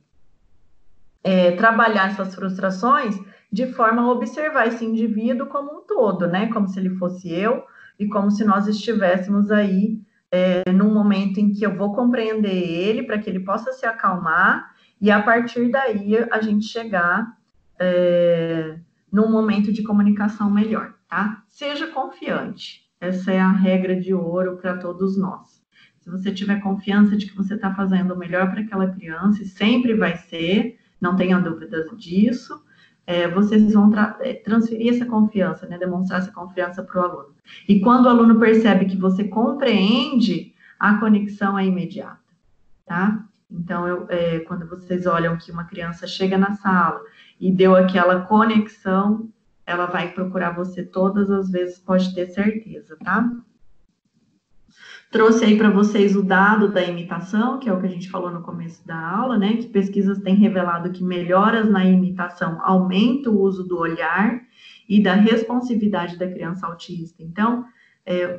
trabalhar essas frustrações de forma a observar esse indivíduo como um todo, né? Como se ele fosse eu e como se nós estivéssemos aí num momento em que eu vou compreender ele para que ele possa se acalmar e, a partir daí, a gente chegar num momento de comunicação melhor, tá? Seja confiante. Essa é a regra de ouro para todos nós. Se você tiver confiança de que você está fazendo o melhor para aquela criança, e sempre vai ser, não tenha dúvidas disso, vocês vão transferir essa confiança, né, demonstrar essa confiança para o aluno. E quando o aluno percebe que você compreende, a conexão é imediata, tá? Então, quando vocês olham que uma criança chega na sala e deu aquela conexão, ela vai procurar você todas as vezes, pode ter certeza, tá? Trouxe aí para vocês o dado da imitação, que é o que a gente falou no começo da aula, né? Que pesquisas têm revelado que melhoras na imitação aumentam o uso do olhar e da responsividade da criança autista. Então,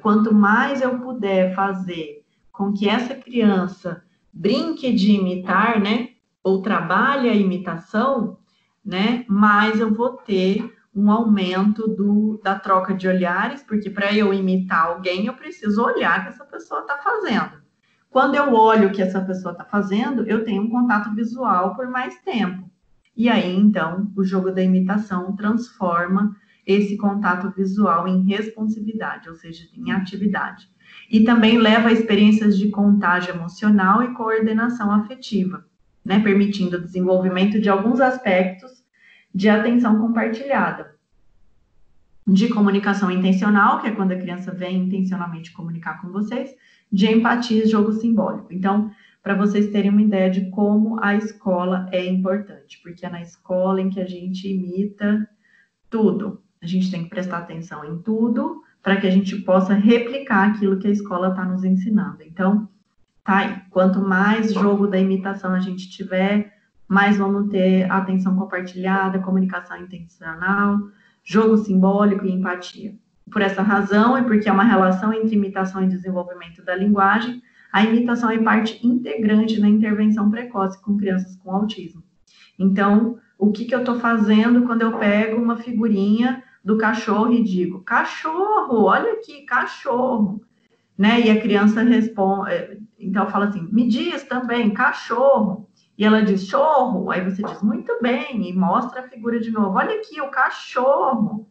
quanto mais eu puder fazer com que essa criança brinque de imitar, né? Ou trabalhe a imitação, né? Mais eu vou ter um aumento da troca de olhares, porque para eu imitar alguém, eu preciso olhar o que essa pessoa está fazendo. Quando eu olho o que essa pessoa está fazendo, eu tenho um contato visual por mais tempo. E aí, então, o jogo da imitação transforma esse contato visual em responsividade, ou seja, em atividade. E também leva a experiências de contágio emocional e coordenação afetiva, né, permitindo o desenvolvimento de alguns aspectos de atenção compartilhada, de comunicação intencional, que é quando a criança vem intencionalmente comunicar com vocês, de empatia e jogo simbólico. Então, para vocês terem uma ideia de como a escola é importante, porque é na escola em que a gente imita tudo. A gente tem que prestar atenção em tudo para que a gente possa replicar aquilo que a escola está nos ensinando. Então, tá aí. Quanto mais jogo da imitação a gente tiver, mais vamos ter atenção compartilhada, comunicação intencional, jogo simbólico e empatia. Por essa razão, e porque é uma relação entre imitação e desenvolvimento da linguagem, a imitação é parte integrante na intervenção precoce com crianças com autismo. Então, o que eu estou fazendo quando eu pego uma figurinha do cachorro e digo, cachorro, olha aqui, cachorro, né? E a criança responde, então fala assim, me diz também, cachorro. E ela diz, chorro. Aí você diz, muito bem, e mostra a figura de novo. Olha aqui, o cachorro,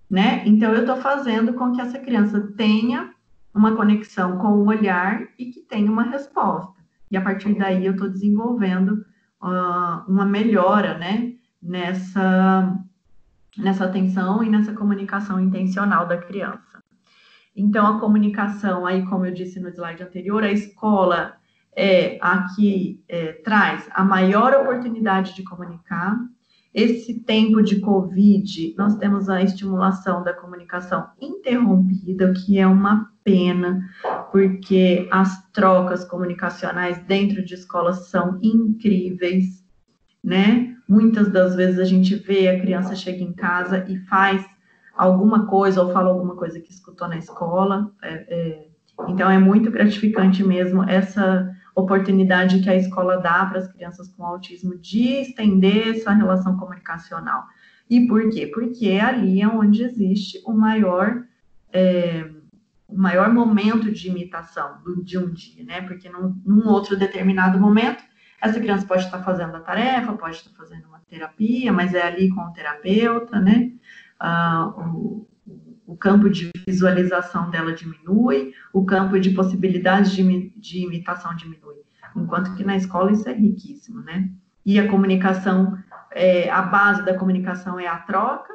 né? Então, eu estou fazendo com que essa criança tenha uma conexão com o olhar e que tenha uma resposta. E a partir daí, eu estou desenvolvendo uma melhora, né? Nessa atenção e nessa comunicação intencional da criança. Então, a comunicação, aí, como eu disse no slide anterior, a escola é a que traz a maior oportunidade de comunicar. Esse tempo de Covid, nós temos a estimulação da comunicação interrompida, o que é uma pena, porque as trocas comunicacionais dentro de escolas são incríveis, né? Muitas das vezes a gente vê a criança chega em casa e faz alguma coisa ou fala alguma coisa que escutou na escola. Então, é muito gratificante mesmo essa oportunidade que a escola dá para as crianças com autismo de estender essa relação comunicacional. E por quê? Porque é ali onde existe o maior momento de imitação de um dia, né? Porque num outro determinado momento, essa criança pode estar fazendo a tarefa, pode estar fazendo uma terapia, mas é ali com o terapeuta, né? O campo de visualização dela diminui, o campo de possibilidades de imitação diminui. Enquanto que na escola isso é riquíssimo, né? E a comunicação, a base da comunicação é a troca,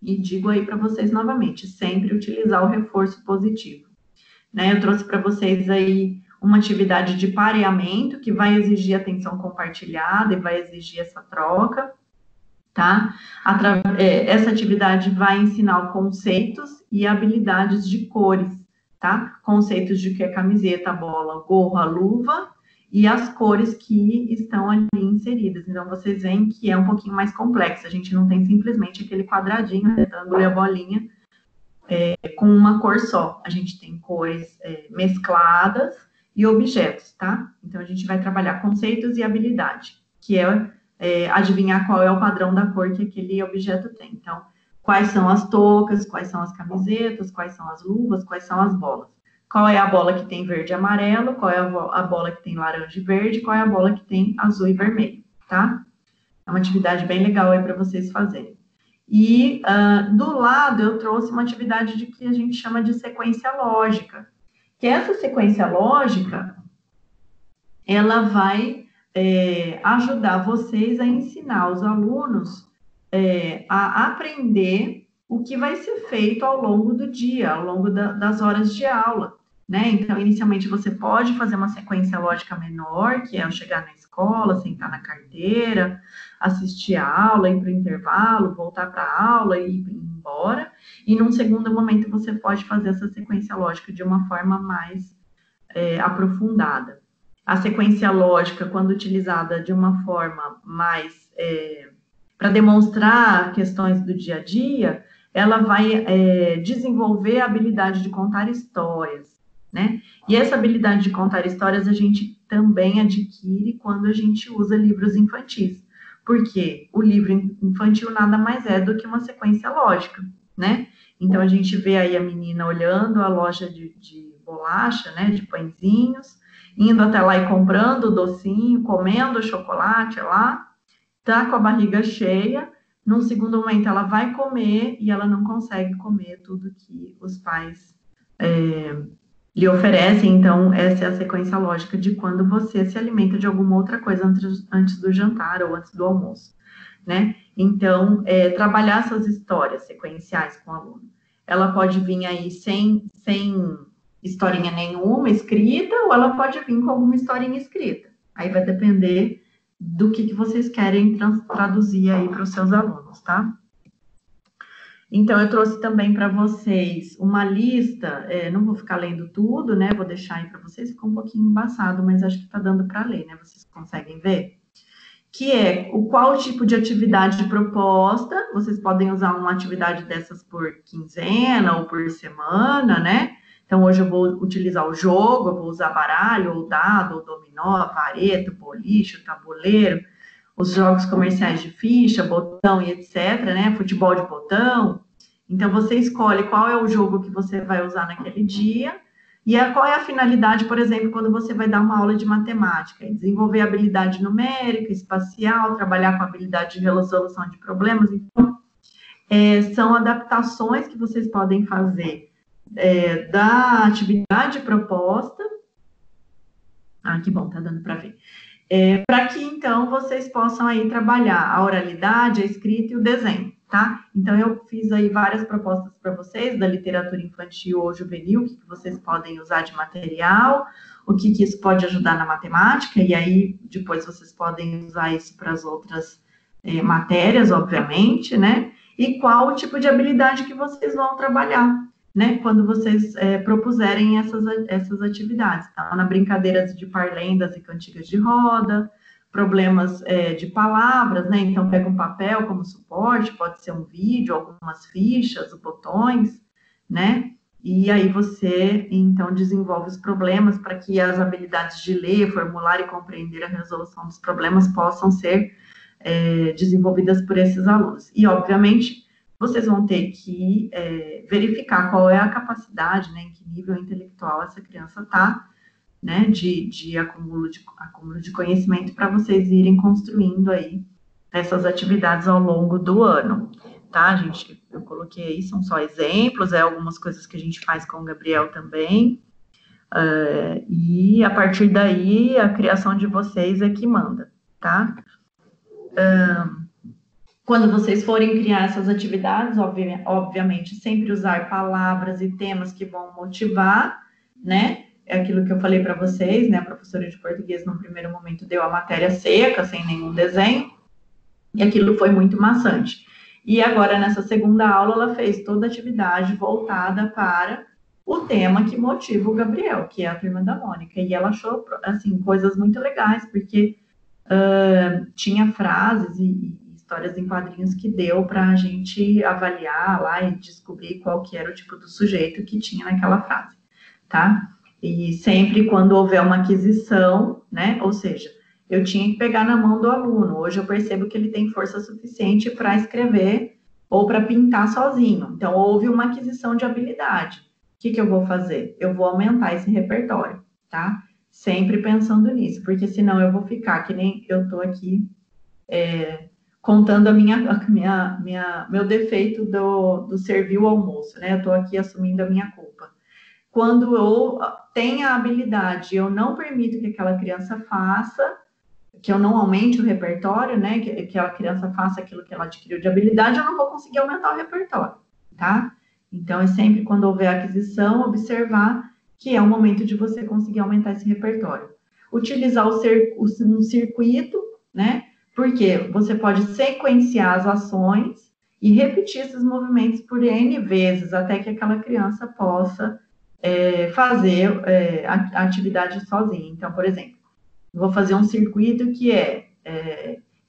e digo aí para vocês novamente, sempre utilizar o reforço positivo. Né? Eu trouxe para vocês aí uma atividade de pareamento, que vai exigir atenção compartilhada e vai exigir essa troca, tá? Essa atividade vai ensinar conceitos e habilidades de cores, tá? Conceitos de que é camiseta, bola, gorro, a luva e as cores que estão ali inseridas. Então, vocês veem que é um pouquinho mais complexo. A gente não tem simplesmente aquele quadradinho, retângulo e a bolinha com uma cor só. A gente tem cores mescladas e objetos, tá? Então, a gente vai trabalhar conceitos e habilidade, que é adivinhar qual é o padrão da cor que aquele objeto tem. Então, quais são as toucas, quais são as camisetas, quais são as luvas, quais são as bolas. Qual é a bola que tem verde e amarelo, qual é a bola que tem laranja e verde, qual é a bola que tem azul e vermelho, tá? É uma atividade bem legal aí para vocês fazerem. E do lado eu trouxe uma atividade de que a gente chama de sequência lógica, que essa sequência lógica, ela vai ajudar vocês a ensinar os alunos a aprender o que vai ser feito ao longo do dia, ao longo das horas de aula. né? Então, inicialmente, você pode fazer uma sequência lógica menor, que é eu chegar na escola, sentar na carteira, assistir a aula, ir para o intervalo, voltar para a aula e ir embora. E, num segundo momento, você pode fazer essa sequência lógica de uma forma mais aprofundada. A sequência lógica, quando utilizada de uma forma mais para demonstrar questões do dia a dia, ela vai desenvolver a habilidade de contar histórias, né? E essa habilidade de contar histórias a gente também adquire quando a gente usa livros infantis, porque o livro infantil nada mais é do que uma sequência lógica, né? Então, a gente vê aí a menina olhando a loja de bolacha, né, de pãezinhos, indo até lá e comprando o docinho, comendo o chocolate lá, tá com a barriga cheia, num segundo momento ela vai comer e ela não consegue comer tudo que os pais lhe oferecem. Então, essa é a sequência lógica de quando você se alimenta de alguma outra coisa antes do jantar ou antes do almoço, né? Então, trabalhar essas histórias sequenciais com o aluno. Ela pode vir aí sem historinha nenhuma escrita, ou ela pode vir com alguma historinha escrita. Aí vai depender do que vocês querem traduzir aí para os seus alunos, tá? Então, eu trouxe também para vocês uma lista, não vou ficar lendo tudo, né? Vou deixar aí para vocês, ficou um pouquinho embaçado, mas acho que está dando para ler, né? Vocês conseguem ver? Que é qual tipo de atividade proposta, vocês podem usar uma atividade dessas por quinzena ou por semana, né? Então, hoje eu vou utilizar o jogo, eu vou usar baralho, ou dado, ou dominó, vareta, boliche, tabuleiro, os jogos comerciais de ficha, botão e etc, né? Futebol de botão. Então, você escolhe qual é o jogo que você vai usar naquele dia e qual é a finalidade, por exemplo, quando você vai dar uma aula de matemática. Desenvolver habilidade numérica, espacial, trabalhar com habilidade de resolução de problemas. Então, são adaptações que vocês podem fazer da atividade proposta. Ah, que bom, tá dando para ver. Para que, então, vocês possam aí trabalhar a oralidade, a escrita e o desenho, tá? Então, eu fiz aí várias propostas para vocês, da literatura infantil ou juvenil, o que vocês podem usar de material, o que isso pode ajudar na matemática, e aí, depois, vocês podem usar isso para as outras matérias, obviamente, né? E qual o tipo de habilidade que vocês vão trabalhar, né, quando vocês propuserem essas atividades. Tá? Na brincadeira de parlendas e cantigas de roda, problemas de palavras, né, então pega um papel como suporte, pode ser um vídeo, algumas fichas, botões, né, e aí você, então, desenvolve os problemas para que as habilidades de ler, formular e compreender a resolução dos problemas possam ser desenvolvidas por esses alunos. E, obviamente, vocês vão ter que verificar qual é a capacidade, né, em que nível intelectual essa criança está, né, de acúmulo de conhecimento, para vocês irem construindo aí essas atividades ao longo do ano, tá, gente? Eu coloquei aí, são só exemplos, algumas coisas que a gente faz com o Gabriel também, e a partir daí, a criação de vocês é que manda, tá? Quando vocês forem criar essas atividades, obviamente, sempre usar palavras e temas que vão motivar, né? É aquilo que eu falei para vocês, né? A professora de português, no primeiro momento, deu a matéria seca, sem nenhum desenho, e aquilo foi muito maçante. E agora, nessa segunda aula, ela fez toda a atividade voltada para o tema que motiva o Gabriel, que é a Turma da Mônica. E ela achou, assim, coisas muito legais, porque tinha frases e histórias em quadrinhos que deu para a gente avaliar lá e descobrir qual que era o tipo do sujeito que tinha naquela frase, tá? E sempre quando houver uma aquisição, né? Ou seja, eu tinha que pegar na mão do aluno. Hoje eu percebo que ele tem força suficiente para escrever ou para pintar sozinho. Então, houve uma aquisição de habilidade. O que eu vou fazer? Eu vou aumentar esse repertório, tá? Sempre pensando nisso, porque senão eu vou ficar que nem eu tô aqui contando meu defeito do servir o almoço, né? Eu estou aqui assumindo a minha culpa. Quando eu tenho a habilidade, eu não permito que aquela criança faça, que eu não aumente o repertório, né? Que aquela criança faça aquilo que ela adquiriu de habilidade, eu não vou conseguir aumentar o repertório, tá? Então, é sempre quando houver aquisição, observar que é o momento de você conseguir aumentar esse repertório. Utilizar um circuito, né? Porque você pode sequenciar as ações e repetir esses movimentos por N vezes, até que aquela criança possa fazer a atividade sozinha. Então, por exemplo, vou fazer um circuito que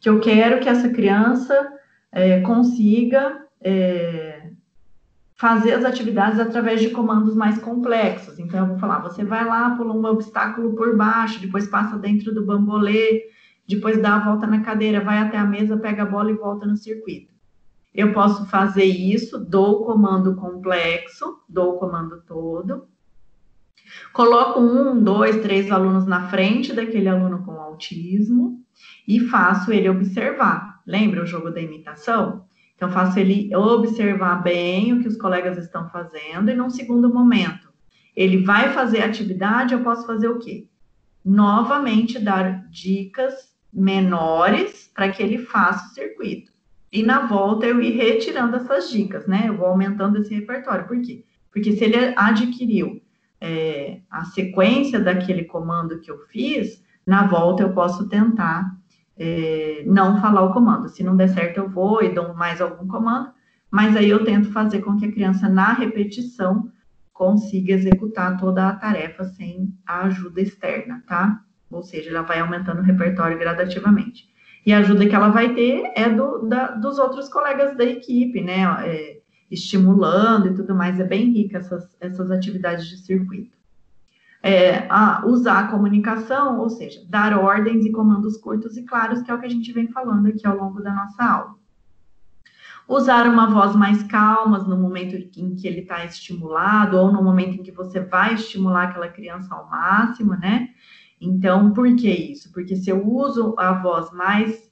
que eu quero que essa criança consiga fazer as atividades através de comandos mais complexos. Então, eu vou falar, você vai lá, pula um obstáculo por baixo, depois passa dentro do bambolê, depois dá a volta na cadeira, vai até a mesa, pega a bola e volta no circuito. Eu posso fazer isso, dou o comando complexo, dou o comando todo, coloco 1, 2, 3 alunos na frente daquele aluno com autismo e faço ele observar. Lembra o jogo da imitação? Então, faço ele observar bem o que os colegas estão fazendo e, num segundo momento, ele vai fazer a atividade, eu posso fazer o quê? Novamente, dar dicas menores para que ele faça o circuito. E, na volta, eu ir retirando essas dicas, né? Eu vou aumentando esse repertório. Por quê? Porque se ele adquiriu a sequência daquele comando que eu fiz, na volta eu posso tentar não falar o comando. Se não der certo, eu vou e dou mais algum comando, mas aí eu tento fazer com que a criança, na repetição, consiga executar toda a tarefa sem a ajuda externa, tá? Ou seja, ela vai aumentando o repertório gradativamente. E a ajuda que ela vai ter é dos outros colegas da equipe, né? Estimulando e tudo mais. É bem rica essas atividades de circuito. Usar a comunicação, ou seja, dar ordens e comandos curtos e claros, que é o que a gente vem falando aqui ao longo da nossa aula. Usar uma voz mais calma no momento em que ele está estimulado, ou no momento em que você vai estimular aquela criança ao máximo, né? Então, por que isso? Porque se eu uso a voz mais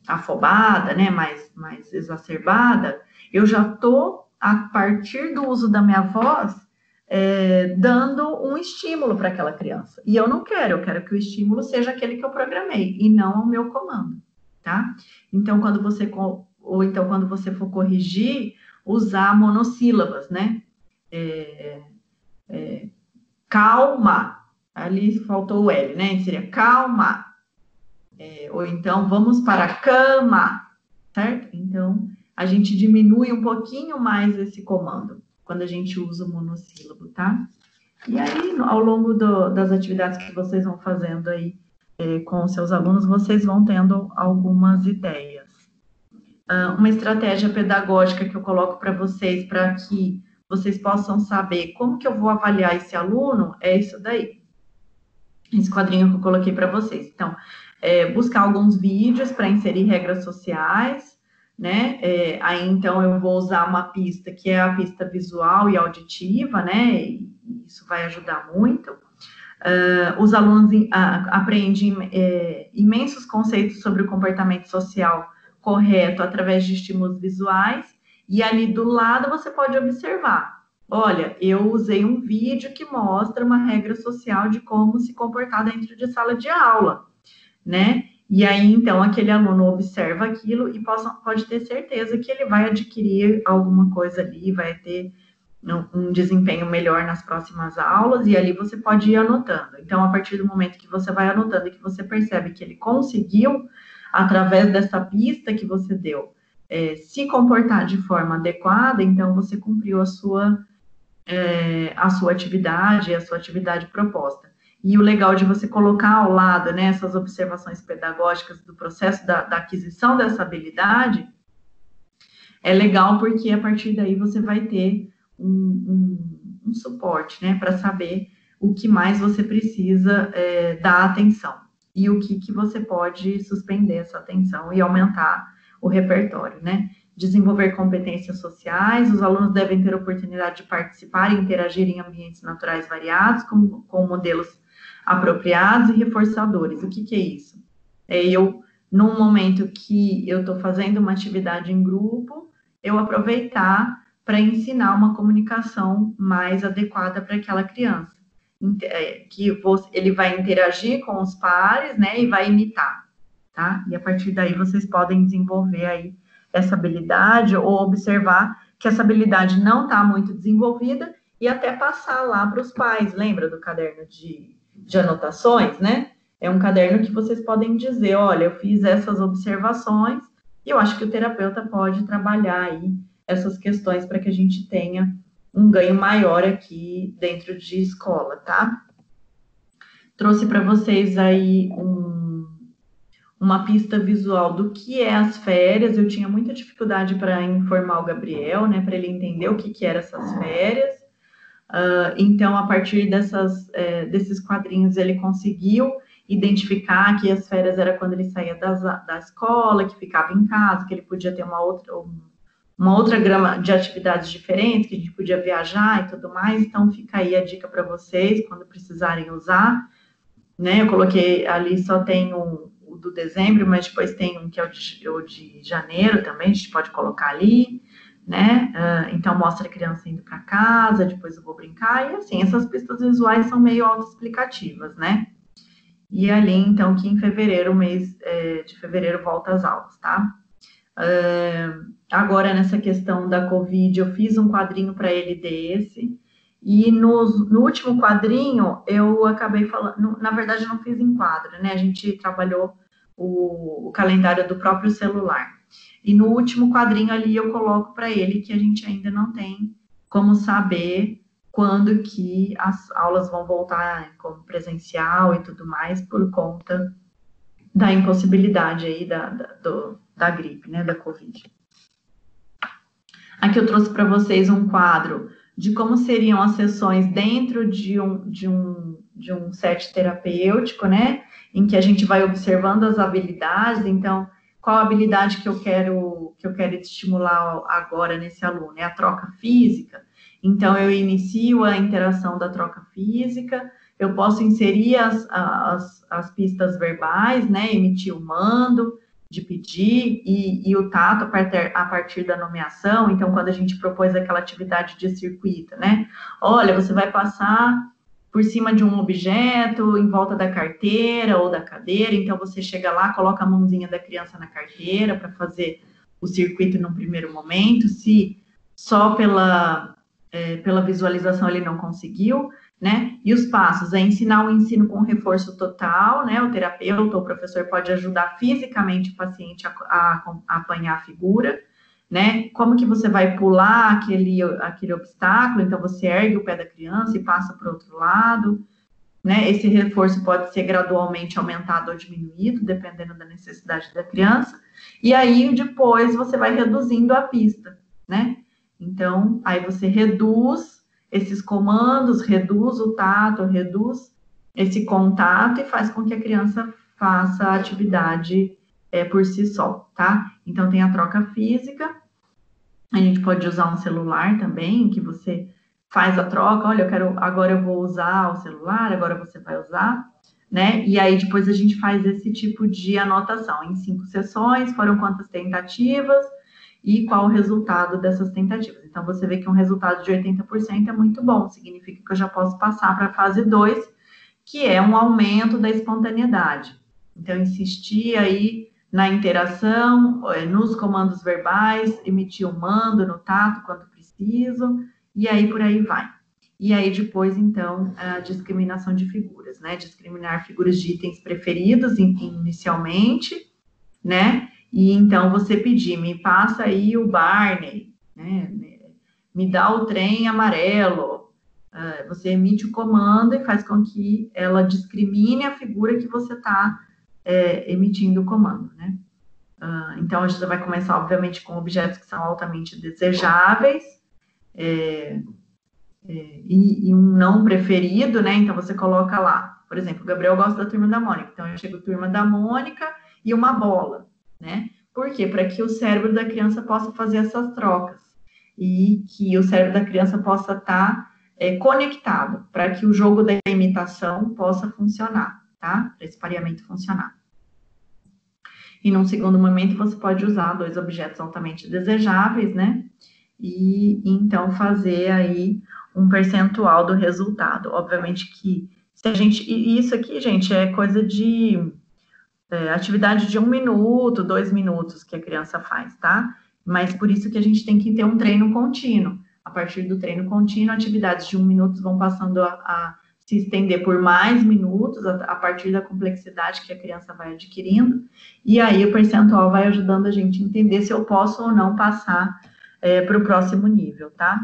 afobada, né, mais exacerbada, eu já estou, a partir do uso da minha voz, dando um estímulo para aquela criança. E eu não quero, eu quero que o estímulo seja aquele que eu programei, e não o meu comando, tá? Então, quando você for corrigir, usar monossílabas, né? Calma, ali faltou o L, né? Seria calma. Ou então, vamos para a cama, certo? Então, a gente diminui um pouquinho mais esse comando quando a gente usa o monossílabo, tá? E aí, ao longo das atividades que vocês vão fazendo aí com os seus alunos, vocês vão tendo algumas ideias. Uma estratégia pedagógica que eu coloco para vocês, para que vocês possam saber como que eu vou avaliar esse aluno, é isso daí. Esse quadrinho que eu coloquei para vocês. Então, buscar alguns vídeos para inserir regras sociais, né? Aí, então, eu vou usar uma pista que é a pista visual e auditiva, né? E isso vai ajudar muito. Os alunos aprendem imensos conceitos sobre o comportamento social correto através de estímulos visuais, e ali do lado você pode observar. Olha, eu usei um vídeo que mostra uma regra social de como se comportar dentro de sala de aula, né? E aí, então, aquele aluno observa aquilo e pode ter certeza que ele vai adquirir alguma coisa ali, vai ter um desempenho melhor nas próximas aulas, e ali você pode ir anotando. Então, a partir do momento que você vai anotando e que você percebe que ele conseguiu, através dessa pista que você deu, se comportar de forma adequada, então você cumpriu a sua atividade, a sua atividade proposta. E o legal de você colocar ao lado, né, essas observações pedagógicas do processo da aquisição dessa habilidade, é legal porque a partir daí você vai ter um suporte, né, para saber o que mais você precisa dar atenção e o que você pode suspender essa atenção e aumentar o repertório, né? Desenvolver competências sociais, os alunos devem ter oportunidade de participar e interagir em ambientes naturais variados, com modelos apropriados e reforçadores. O que é isso? Num momento que eu estou fazendo uma atividade em grupo, eu aproveitar para ensinar uma comunicação mais adequada para aquela criança, que ele vai interagir com os pares, né, e vai imitar, tá? E a partir daí vocês podem desenvolver aí essa habilidade ou observar que essa habilidade não está muito desenvolvida e até passar lá para os pais. Lembra do caderno de anotações, né? É um caderno que vocês podem dizer, olha, eu fiz essas observações e eu acho que o terapeuta pode trabalhar aí essas questões para que a gente tenha um ganho maior aqui dentro de escola, tá? Trouxe para vocês aí uma pista visual do que é as férias. Eu tinha muita dificuldade para informar o Gabriel, né, para ele entender o que eram essas férias. Então, a partir desses quadrinhos, ele conseguiu identificar que as férias era quando ele saía da escola, que ficava em casa, que ele podia ter uma outra gama de atividades diferentes, que a gente podia viajar e tudo mais. Então, fica aí a dica para vocês, quando precisarem usar, né? Eu coloquei ali, só tem o do dezembro, mas depois tem um que é o de janeiro também, a gente pode colocar ali, né? Então, mostra a criança indo para casa, depois eu vou brincar, e assim, essas pistas visuais são meio autoexplicativas, né? E ali, então, que em fevereiro, mês de fevereiro, volta às aulas, tá? Agora, nessa questão da Covid, eu fiz um quadrinho para ele desse, e no último quadrinho, eu acabei falando, na verdade, eu não fiz em quadro, né? A gente trabalhou o calendário do próprio celular. E no último quadrinho ali, eu coloco para ele que a gente ainda não tem como saber quando que as aulas vão voltar como presencial e tudo mais, por conta da impossibilidade aí da gripe, né, da Covid. Aqui eu trouxe para vocês um quadro de como seriam as sessões dentro de um set terapêutico, né, em que a gente vai observando as habilidades. Então, qual a habilidade que eu quero estimular agora nesse aluno? É a troca física. Então, eu inicio a interação da troca física, eu posso inserir as pistas verbais, né, emitir o mando de pedir, e o tato a partir da nomeação. Então, quando a gente propôs aquela atividade de circuito, né? Olha, você vai passar por cima de um objeto, em volta da carteira ou da cadeira, então você chega lá, coloca a mãozinha da criança na carteira para fazer o circuito num primeiro momento. Se só pela visualização ele não conseguiu, né? E os passos é ensinar o ensino com reforço total, né? O terapeuta ou o professor pode ajudar fisicamente o paciente a apanhar a figura, né? Como que você vai pular aquele obstáculo? Então, você ergue o pé da criança e passa para o outro lado, né? Esse reforço pode ser gradualmente aumentado ou diminuído, dependendo da necessidade da criança. E aí, depois, você vai reduzindo a pista, né? Então, aí você reduz esses comandos, reduz o tato, reduz esse contato e faz com que a criança faça a atividade por si só, tá? Então, tem a troca física, a gente pode usar um celular também, que você faz a troca, olha, agora eu vou usar o celular, agora você vai usar, né? E aí depois a gente faz esse tipo de anotação. Em 5 sessões, foram quantas tentativas e qual o resultado dessas tentativas. Então, você vê que um resultado de 80% é muito bom, significa que eu já posso passar para a fase 2, que é um aumento da espontaneidade. Então, insistir aí na interação, nos comandos verbais, emitir o mando no tato quando preciso, e aí por aí vai. E aí depois, então, a discriminação de figuras, né? Discriminar figuras de itens preferidos inicialmente, né? E então você pedir, me passa aí o Barney, né? Me dá o trem amarelo. Você emite o comando e faz com que ela discrimine a figura que você está emitindo o comando, né? Então, a gente vai começar, obviamente, com objetos que são altamente desejáveis e um não preferido, né? Então, você coloca lá, por exemplo, o Gabriel gosta da Turma da Mônica, então eu chego Turma da Mônica e uma bola, né? Por quê? Para que o cérebro da criança possa fazer essas trocas e que o cérebro da criança possa estar conectado, para que o jogo da imitação possa funcionar, tá? Para esse pareamento funcionar. E num segundo momento, você pode usar 2 objetos altamente desejáveis, né? E então fazer aí um percentual do resultado. Obviamente que se a gente... E isso aqui, gente, é coisa de atividade de 1 minuto, 2 minutos que a criança faz, tá? Mas por isso que a gente tem que ter um treino contínuo. a partir do treino contínuo, atividades de 1 minuto vão passando a se estender por mais minutos, a partir da complexidade que a criança vai adquirindo, e aí o percentual vai ajudando a gente a entender se eu posso ou não passar para o próximo nível, tá?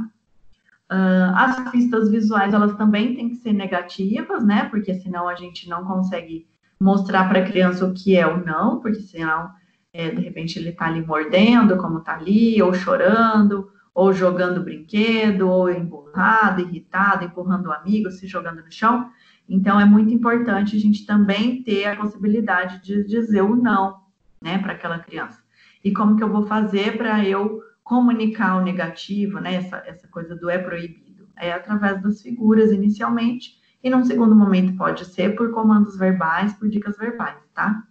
As pistas visuais, elas também têm que ser negativas, né? Porque senão a gente não consegue mostrar para a criança o que é ou não, porque senão, de repente, ele está ali mordendo, como está ali, ou chorando, ou jogando brinquedo, ou empurrado, irritado, empurrando o amigo, se jogando no chão. Então, é muito importante a gente também ter a possibilidade de dizer o não, né, para aquela criança. E como que eu vou fazer para eu comunicar o negativo, né, essa coisa do é proibido? É através das figuras, inicialmente, e num segundo momento pode ser por comandos verbais, por dicas verbais, tá?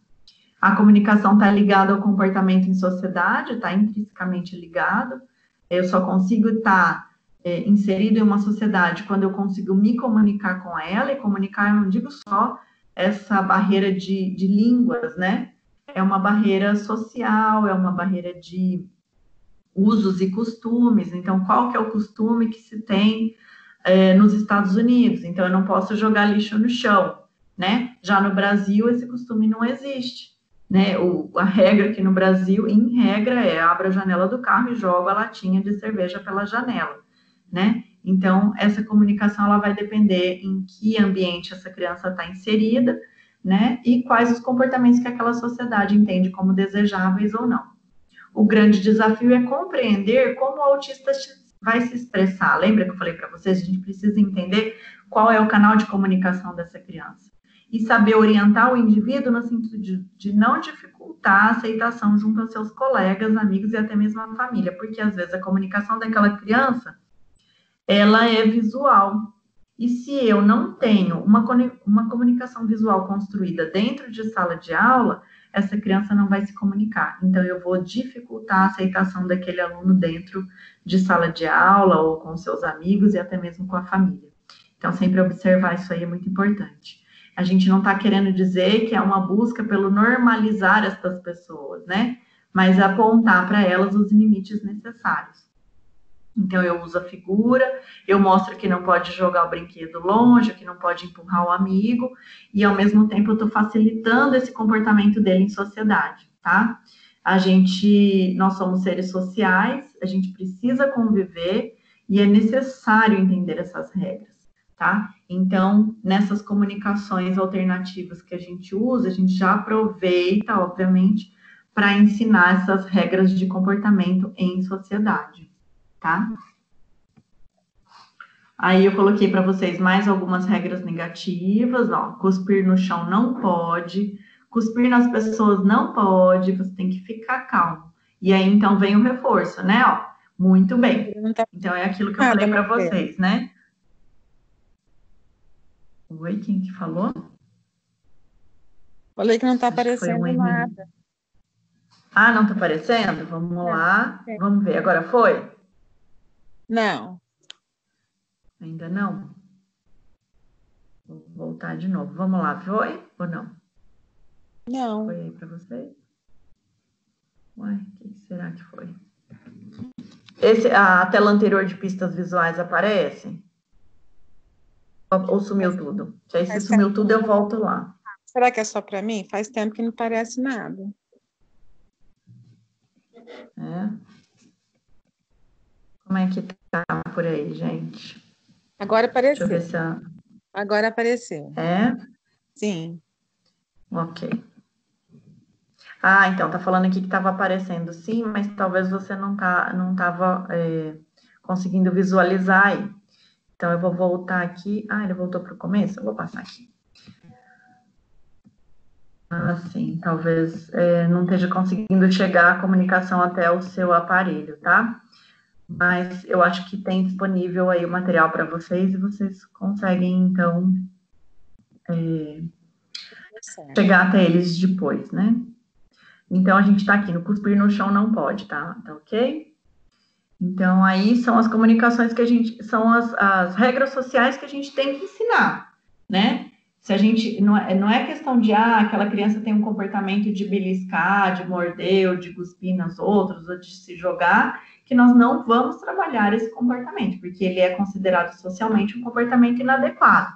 A comunicação está ligada ao comportamento em sociedade, está intrinsecamente ligado. Eu só consigo estar inserido em uma sociedade quando eu consigo me comunicar com ela, e comunicar, eu não digo só essa barreira de línguas, né? É uma barreira social, é uma barreira de usos e costumes. Então, qual que é o costume que se tem nos Estados Unidos? Então, eu não posso jogar lixo no chão, né? Já no Brasil, esse costume não existe, né? A regra aqui no Brasil, em regra, abra a janela do carro e joga a latinha de cerveja pela janela, né? Então, essa comunicação, ela vai depender em que ambiente essa criança está inserida, né? E quais os comportamentos que aquela sociedade entende como desejáveis ou não. O grande desafio é compreender como o autista vai se expressar. Lembra que eu falei para vocês? A gente precisa entender qual é o canal de comunicação dessa criança. E saber orientar o indivíduo no sentido de não dificultar a aceitação junto aos seus colegas, amigos e até mesmo a família. Porque, às vezes, a comunicação daquela criança, ela é visual. E se eu não tenho uma comunicação visual construída dentro de sala de aula, essa criança não vai se comunicar. Então, eu vou dificultar a aceitação daquele aluno dentro de sala de aula, ou com seus amigos e até mesmo com a família. Então, sempre observar isso aí é muito importante. A gente não está querendo dizer que é uma busca pelo normalizar essas pessoas, né? Mas apontar para elas os limites necessários. Então, eu uso a figura, eu mostro que não pode jogar o brinquedo longe, que não pode empurrar o amigo, e ao mesmo tempo eu estou facilitando esse comportamento dele em sociedade, tá? Nós somos seres sociais, a gente precisa conviver e é necessário entender essas regras, tá? Então, nessas comunicações alternativas que a gente usa, a gente já aproveita, obviamente, para ensinar essas regras de comportamento em sociedade, tá? Aí eu coloquei para vocês mais algumas regras negativas, ó, cuspir no chão não pode, cuspir nas pessoas não pode, você tem que ficar calmo. E aí, então, vem o reforço, né, ó, muito bem. Então, é aquilo que eu falei para vocês, né? Oi, quem que falou? Falei que não está aparecendo nada. Ah, não está aparecendo? Vamos lá, vamos ver. Agora foi? Não. Ainda não? Vou voltar de novo. Vamos lá, foi ou não? Não. Foi aí para vocês? Ué, o que será que foi? A tela anterior de pistas visuais aparece? Ou sumiu tudo? Que aí, se sumiu tudo, eu volto lá. Será que é só para mim? Faz tempo que não aparece nada. Como é que tá por aí, gente? Agora apareceu. Deixa eu ver se Agora apareceu. É? Sim. Ok. Ah, então, tá falando aqui que estava aparecendo sim, mas talvez você não estava conseguindo visualizar aí. Então, eu vou voltar aqui. Ah, ele voltou para o começo? Eu vou passar aqui. Sim, talvez não esteja conseguindo chegar a comunicação até o seu aparelho, tá? Mas eu acho que tem disponível aí o material para vocês e vocês conseguem, então, chegar até eles depois, né? Então, a gente está aqui no cuspir no chão não pode, tá? Tá ok? Então, aí são as comunicações que são as regras sociais que a gente tem que ensinar, né? Se a gente, não é questão de, aquela criança tem um comportamento de beliscar, de morder, ou de cuspir nos outros, ou de se jogar, que nós não vamos trabalhar esse comportamento, porque ele é considerado socialmente um comportamento inadequado.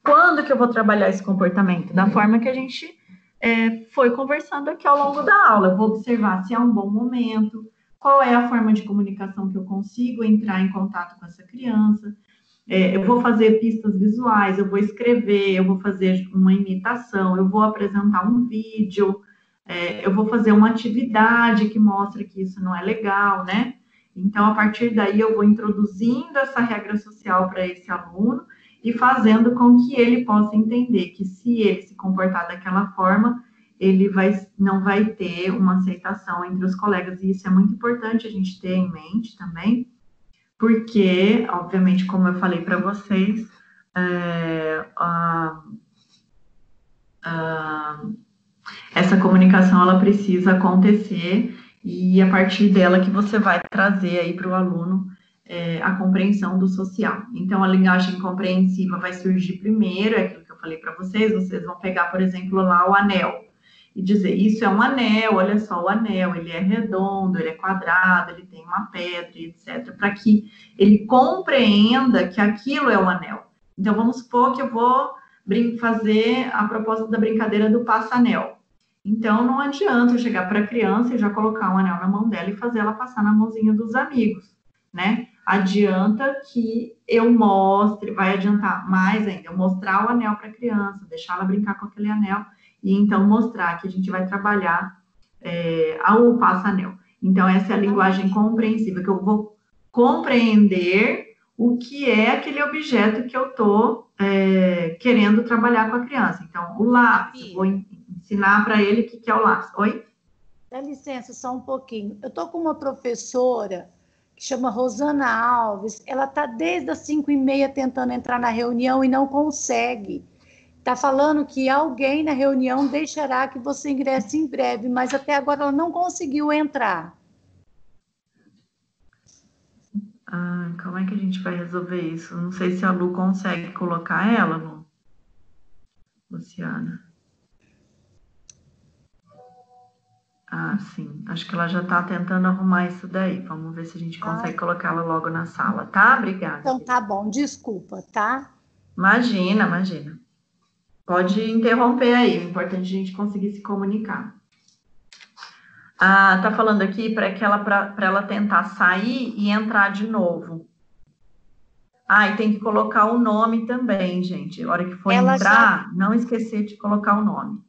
Quando que eu vou trabalhar esse comportamento? Da forma que a gente foi conversando aqui ao longo da aula. Eu vou observar se é um bom momento, qual é a forma de comunicação que eu consigo entrar em contato com essa criança. Eu vou fazer pistas visuais, eu vou escrever, eu vou fazer uma imitação, eu vou apresentar um vídeo, eu vou fazer uma atividade que mostra que isso não é legal, né? Então, a partir daí, eu vou introduzindo essa regra social para esse aluno e fazendo com que ele possa entender que se ele se comportar daquela forma, ele não vai ter uma aceitação entre os colegas. E isso é muito importante a gente ter em mente também, porque, obviamente, como eu falei para vocês, essa comunicação ela precisa acontecer e a partir dela que você vai trazer aí para o aluno a compreensão do social. Então, a linguagem compreensiva vai surgir primeiro, é aquilo que eu falei para vocês vão pegar, por exemplo, lá o anel, e dizer, isso é um anel, olha só o anel, ele é redondo, ele é quadrado, ele tem uma pedra, etc., para que ele compreenda que aquilo é um anel. Então, vamos supor que eu vou fazer a proposta da brincadeira do passa-anel. Então, não adianta eu chegar para a criança e já colocar um anel na mão dela e fazer ela passar na mãozinha dos amigos, né? Adianta que eu mostre, vai adiantar mais ainda, eu mostrar o anel para a criança, deixar ela brincar com aquele anel, e então mostrar que a gente vai trabalhar ao passa-anel. Então, essa é a linguagem compreensiva, que eu vou compreender o que é aquele objeto que eu estou querendo trabalhar com a criança. Então, o lápis, vou ensinar para ele o que é o lápis. Oi? Dá licença só um pouquinho. Eu estou com uma professora que chama Rosana Alves. Ela está desde as 5h30 tentando entrar na reunião e não consegue. Está falando que alguém na reunião deixará que você ingresse em breve, mas até agora ela não conseguiu entrar. Como é que a gente vai resolver isso? Não sei se a Lu consegue colocar ela, Lu. Luciana. Sim. Acho que ela já está tentando arrumar isso daí. Vamos ver se a gente consegue colocá-la logo na sala, tá? Obrigada. Então, tá bom. Desculpa, tá? Imagina. Pode interromper aí. O importante é a gente conseguir se comunicar. Tá falando aqui para ela tentar sair e entrar de novo. E tem que colocar o nome também, gente. A hora que for entrar, não esquecer de colocar o nome.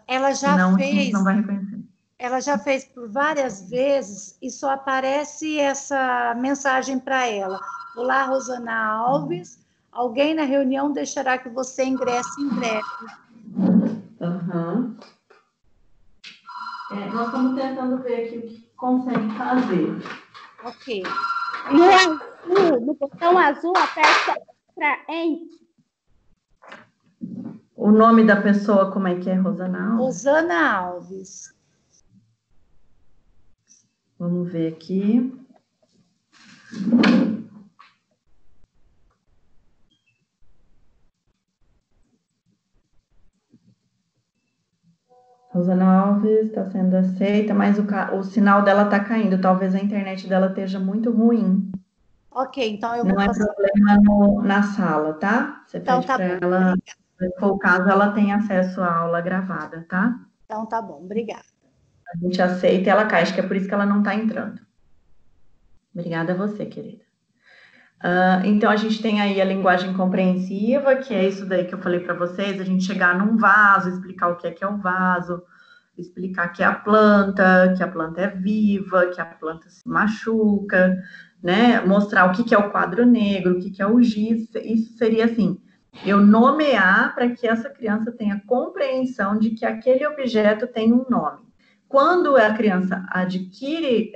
Ela já Senão, fez. A gente não vai reconhecer. Ela já fez por várias vezes e só aparece essa mensagem para ela. Olá, Rosana Alves. Alguém na reunião deixará que você ingresse em breve. Nós estamos tentando ver aqui o que consegue fazer. Ok. No botão azul, aperta para Enter. O nome da pessoa, como é que é, Rosana Alves? Rosana Alves. Vamos ver aqui. Rosana Alves está sendo aceita, mas o sinal dela está caindo. Talvez a internet dela esteja muito ruim. Ok, então eu vou Não é problema na sala, tá? Você então, pede para ela, se for o caso, ela tem acesso à aula gravada, tá? Então tá bom, obrigada. A gente aceita e ela cai, acho que é por isso que ela não está entrando. Obrigada a você, querida. Então, a gente tem aí a linguagem compreensiva, que é isso daí que eu falei para vocês, a gente chegar num vaso, explicar o que é o vaso, explicar que é a planta é viva, que a planta se machuca, né? Mostrar o que é o quadro negro, o que é o giz, isso seria assim, eu nomear para que essa criança tenha compreensão de que aquele objeto tem um nome. Quando a criança adquire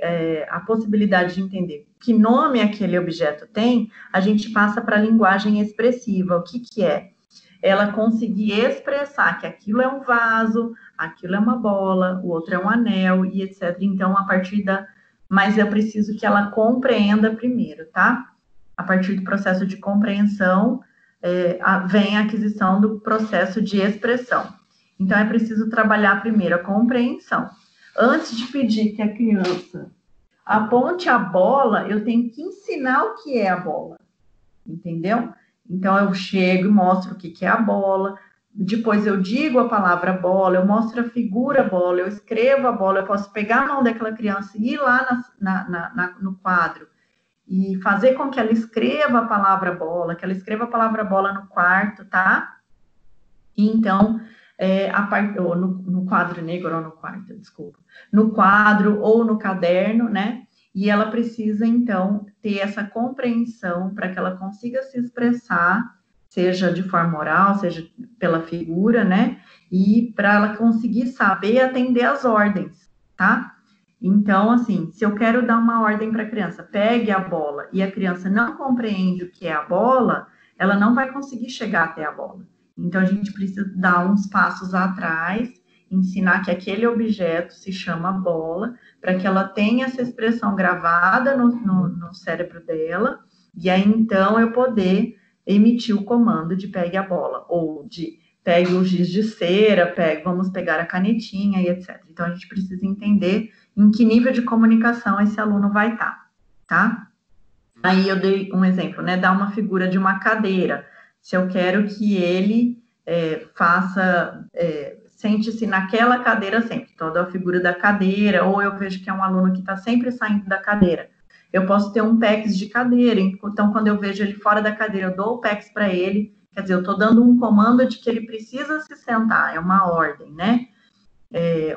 a possibilidade de entender que nome aquele objeto tem, a gente passa para a linguagem expressiva. O que é? Ela conseguir expressar que aquilo é um vaso, aquilo é uma bola, o outro é um anel, e etc. Então, a partir mas eu preciso que ela compreenda primeiro, tá? A partir do processo de compreensão, vem a aquisição do processo de expressão. Então, é preciso trabalhar primeiro a compreensão. Antes de pedir que a criança aponte a bola, eu tenho que ensinar o que é a bola, entendeu? Então, eu chego e mostro o que é a bola, depois eu digo a palavra bola, eu mostro a figura bola, eu escrevo a bola, eu posso pegar a mão daquela criança e ir lá no quadro e fazer com que ela escreva a palavra bola, que ela escreva a palavra bola no quarto, tá? E então, no quadro negro ou no quarto, desculpa, no quadro ou no caderno, né? E ela precisa, então, ter essa compreensão para que ela consiga se expressar, seja de forma oral, seja pela figura, né? E para ela conseguir saber atender as ordens, tá? Então, assim, se eu quero dar uma ordem para a criança, pegue a bola, e a criança não compreende o que é a bola, ela não vai conseguir chegar até a bola. Então, a gente precisa dar uns passos atrás, ensinar que aquele objeto se chama bola, para que ela tenha essa expressão gravada no cérebro dela, e aí, então, eu poder emitir o comando de pegue a bola, ou de pegue o giz de cera, vamos pegar a canetinha e etc. Então, a gente precisa entender em que nível de comunicação esse aluno vai estar, tá? Aí eu dei um exemplo, né? Dar uma figura de uma cadeira. Se eu quero que ele sente-se naquela cadeira sempre, então eu dou a figura da cadeira, ou eu vejo que é um aluno que está sempre saindo da cadeira. Eu posso ter um PEX de cadeira, então quando eu vejo ele fora da cadeira, eu dou o PEX para ele, quer dizer, eu estou dando um comando de que ele precisa se sentar, é uma ordem, né?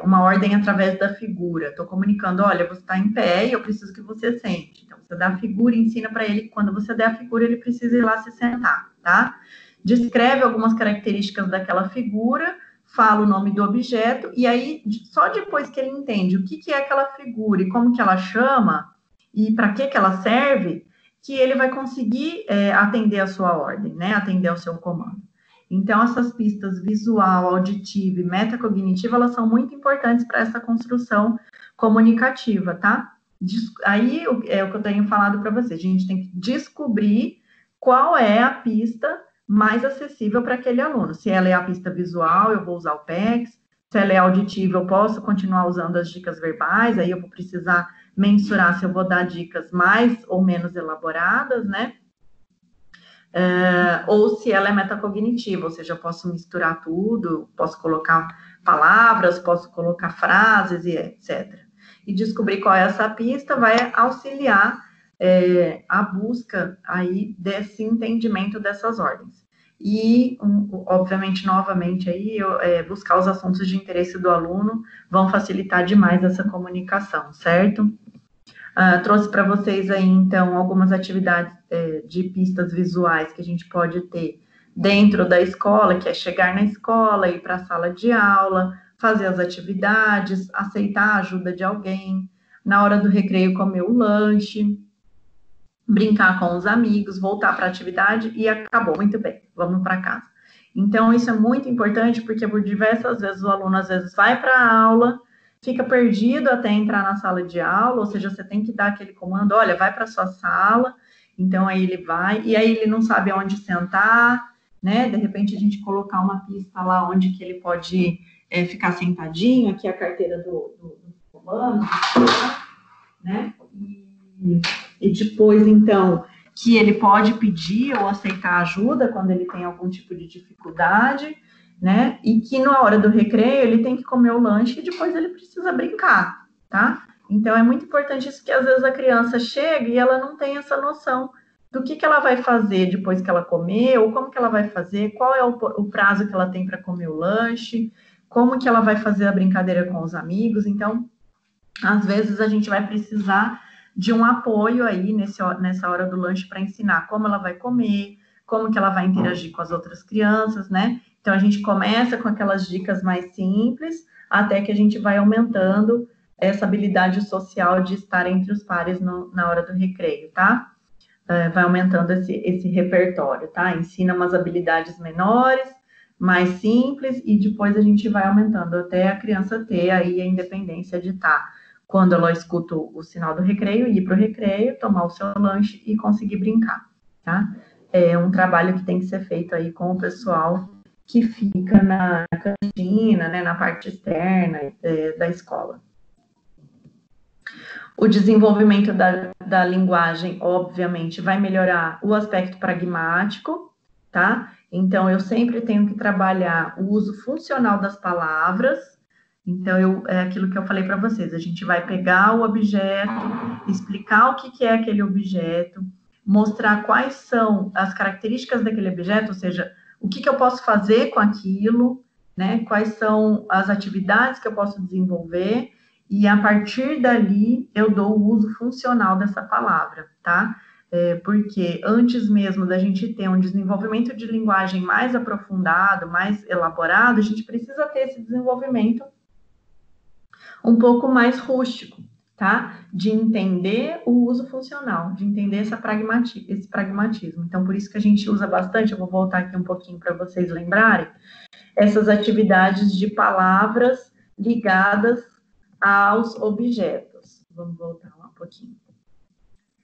Uma ordem através da figura. Estou comunicando, olha, você está em pé e eu preciso que você sente. Então, você dá a figura e ensina para ele que quando você der a figura, ele precisa ir lá se sentar, tá? Descreve algumas características daquela figura, fala o nome do objeto, e aí, só depois que ele entende o que é aquela figura e como que ela chama, e para que ela serve, que ele vai conseguir atender a sua ordem, né? Atender ao seu comando. Então, essas pistas visual, auditiva e metacognitiva, elas são muito importantes para essa construção comunicativa, tá? Aí, é o que eu tenho falado para vocês, a gente tem que descobrir qual é a pista mais acessível para aquele aluno. Se ela é a pista visual, eu vou usar o PEX. Se ela é auditiva, eu posso continuar usando as dicas verbais, aí eu vou precisar mensurar se eu vou dar dicas mais ou menos elaboradas, né? Ou se ela é metacognitiva, ou seja, eu posso misturar tudo, posso colocar palavras, posso colocar frases e etc. E descobrir qual é essa pista vai auxiliar a busca aí desse entendimento dessas ordens. E, obviamente, novamente, aí, buscar os assuntos de interesse do aluno vão facilitar demais essa comunicação, certo? Trouxe para vocês aí, então, algumas atividades de pistas visuais que a gente pode ter dentro da escola, que é chegar na escola, ir para a sala de aula, fazer as atividades, aceitar a ajuda de alguém, na hora do recreio comer o lanche, brincar com os amigos, voltar para a atividade e acabou, muito bem, vamos para casa. Então, isso é muito importante, porque por diversas vezes o aluno, às vezes, vai para a aula, fica perdido até entrar na sala de aula, ou seja, você tem que dar aquele comando, olha, vai para a sua sala, então aí ele vai, e aí ele não sabe onde sentar, né, de repente a gente colocar uma pista lá onde que ele pode ficar sentadinho, aqui a carteira do comando, né, e depois, então, que ele pode pedir ou aceitar ajuda quando ele tem algum tipo de dificuldade, né? E que na hora do recreio ele tem que comer o lanche e depois ele precisa brincar, tá? Então é muito importante isso, que às vezes a criança chega e ela não tem essa noção do que ela vai fazer depois que ela comer, ou como que ela vai fazer, qual é o prazo que ela tem para comer o lanche, como que ela vai fazer a brincadeira com os amigos. Então, às vezes a gente vai precisar de um apoio aí nessa hora do lanche para ensinar como ela vai comer, como que ela vai interagir com as outras crianças, né? Então, a gente começa com aquelas dicas mais simples, até que a gente vai aumentando essa habilidade social de estar entre os pares na hora do recreio, tá? Vai aumentando esse repertório, tá? Ensina umas habilidades menores, mais simples, e depois a gente vai aumentando até a criança ter aí a independência de estar, quando ela escuta o sinal do recreio, ir para o recreio, tomar o seu lanche e conseguir brincar, tá? é um trabalho que tem que ser feito aí com o pessoal que fica na cantina, né, na parte externa da escola. O desenvolvimento da linguagem, obviamente, vai melhorar o aspecto pragmático, tá? Então, eu sempre tenho que trabalhar o uso funcional das palavras. Então, é aquilo que eu falei para vocês, a gente vai pegar o objeto, explicar o que é aquele objeto, mostrar quais são as características daquele objeto, ou seja, o que eu posso fazer com aquilo, né? Quais são as atividades que eu posso desenvolver, e a partir dali eu dou o uso funcional dessa palavra, tá? Porque antes mesmo da gente ter um desenvolvimento de linguagem mais aprofundado, mais elaborado, a gente precisa ter esse desenvolvimento um pouco mais rústico, tá? De entender o uso funcional, de entender esse pragmatismo. Então, por isso que a gente usa bastante, eu vou voltar aqui um pouquinho para vocês lembrarem, essas atividades de palavras ligadas aos objetos. Vamos voltar lá um pouquinho.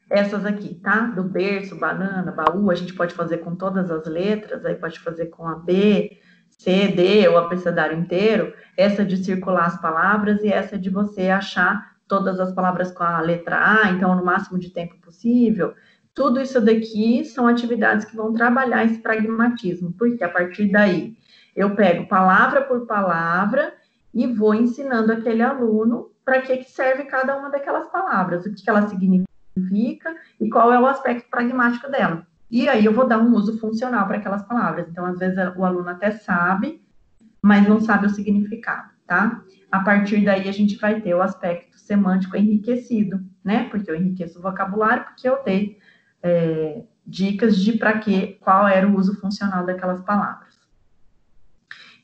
Essas aqui, tá? Do berço, banana, baú, a gente pode fazer com todas as letras, aí pode fazer com a B, C, D, ou abecedário inteiro. Essa de circular as palavras e essa de você achar todas as palavras com a letra A, então, no máximo de tempo possível. Tudo isso daqui são atividades que vão trabalhar esse pragmatismo, porque a partir daí eu pego palavra por palavra e vou ensinando aquele aluno para que serve cada uma daquelas palavras, o que ela significa e qual é o aspecto pragmático dela. E aí eu vou dar um uso funcional para aquelas palavras. Então, às vezes, o aluno até sabe, mas não sabe o significado, tá? A partir daí, a gente vai ter o aspecto semântico enriquecido, né? Porque eu enriqueço o vocabulário, porque eu dei dicas de qual era o uso funcional daquelas palavras.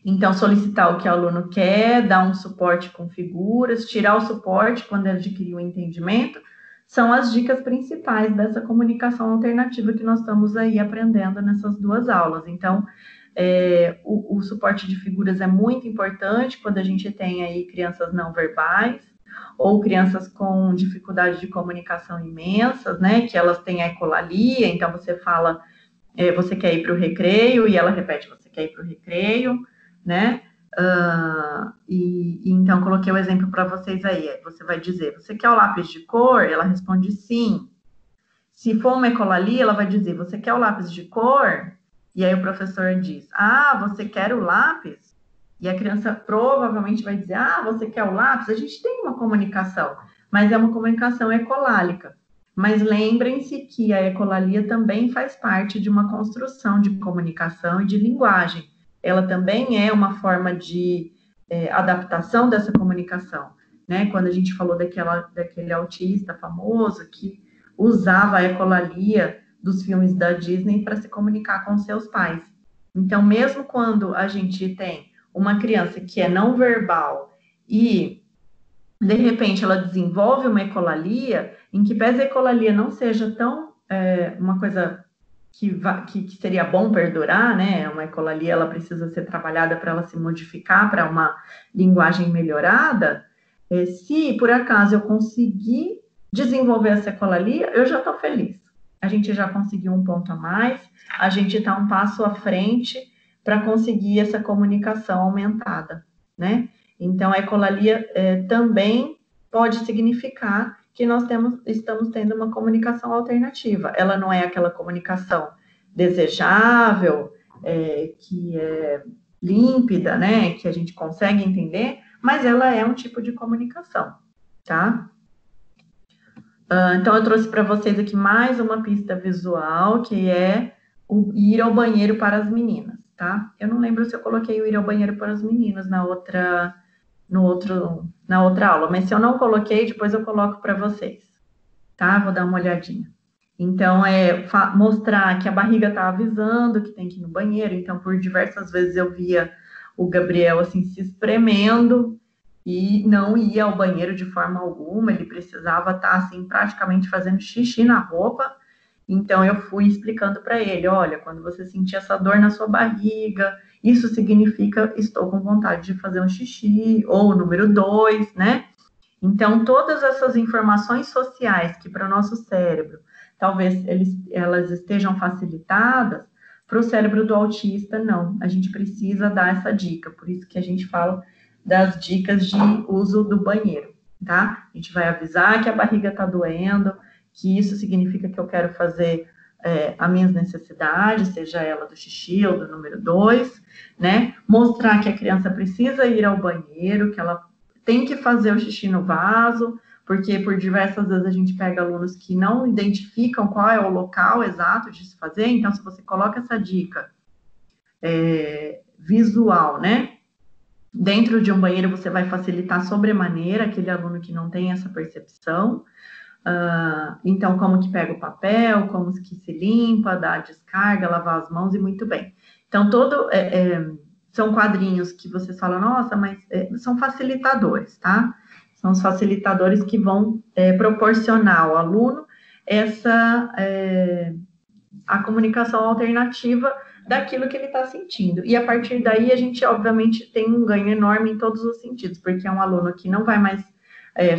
Então, solicitar o que o aluno quer, dar um suporte com figuras, tirar o suporte quando ele adquirir o entendimento, são as dicas principais dessa comunicação alternativa que nós estamos aí aprendendo nessas duas aulas. Então, o suporte de figuras é muito importante quando a gente tem aí crianças não verbais, ou crianças com dificuldade de comunicação imensas, né, que elas têm a ecolalia, então você fala, você quer ir para o recreio, e ela repete, você quer ir para o recreio, né? Então, coloquei o exemplo para vocês aí. Você vai dizer, você quer o lápis de cor? Ela responde sim. Se for uma ecolalia, ela vai dizer, você quer o lápis de cor? E aí o professor diz, você quer o lápis? E a criança provavelmente vai dizer, você quer o lápis? A gente tem uma comunicação, mas é uma comunicação ecolálica. Mas lembrem-se que a ecolalia também faz parte de uma construção de comunicação e de linguagem. Ela também é uma forma de adaptação dessa comunicação, né? Quando a gente falou daquele autista famoso que usava a ecolalia dos filmes da Disney para se comunicar com seus pais. Então, mesmo quando a gente tem uma criança que é não verbal e, de repente, ela desenvolve uma ecolalia, em que pese a ecolalia não seja tão uma coisa que seria bom perdurar, né? Uma ecolalia, ela precisa ser trabalhada para ela se modificar para uma linguagem melhorada. Se, por acaso, eu conseguir desenvolver essa ecolalia, eu já estou feliz. A gente já conseguiu um ponto a mais, a gente está um passo à frente para conseguir essa comunicação aumentada, né? Então, a ecolalia também pode significar que nós estamos tendo uma comunicação alternativa. Ela não é aquela comunicação desejável, que é límpida, né, que a gente consegue entender, mas ela é um tipo de comunicação, tá? Então, eu trouxe para vocês aqui mais uma pista visual, que é o ir ao banheiro para as meninas, tá? Eu não lembro se eu coloquei o ir ao banheiro para as meninas na outra aula, mas se eu não coloquei, depois eu coloco para vocês, tá? Vou dar uma olhadinha. Então, mostrar que a barriga está avisando que tem que ir no banheiro. Então, por diversas vezes eu via o Gabriel, assim, se espremendo e não ia ao banheiro de forma alguma. Ele precisava estar, assim, praticamente fazendo xixi na roupa. Então, eu fui explicando para ele, olha, quando você sentir essa dor na sua barriga, isso significa estou com vontade de fazer um xixi, ou o número 2, né? Então, todas essas informações sociais que para o nosso cérebro, talvez elas estejam facilitadas, para o cérebro do autista, não. A gente precisa dar essa dica, por isso que a gente fala das dicas de uso do banheiro, tá? A gente vai avisar que a barriga está doendo, que isso significa que eu quero fazer as minhas necessidades, seja ela do xixi ou do número 2, né? Mostrar que a criança precisa ir ao banheiro, que ela tem que fazer o xixi no vaso, porque por diversas vezes a gente pega alunos que não identificam qual é o local exato de se fazer, então se você coloca essa dica visual, né? Dentro de um banheiro você vai facilitar sobremaneira aquele aluno que não tem essa percepção. Então, como que pega o papel, como que se limpa, dá a descarga, lavar as mãos e muito bem. Então, são quadrinhos que vocês falam, nossa, mas são facilitadores, tá? São os facilitadores que vão proporcionar ao aluno a comunicação alternativa daquilo que ele está sentindo. E a partir daí, a gente, obviamente, tem um ganho enorme em todos os sentidos, porque é um aluno que não vai mais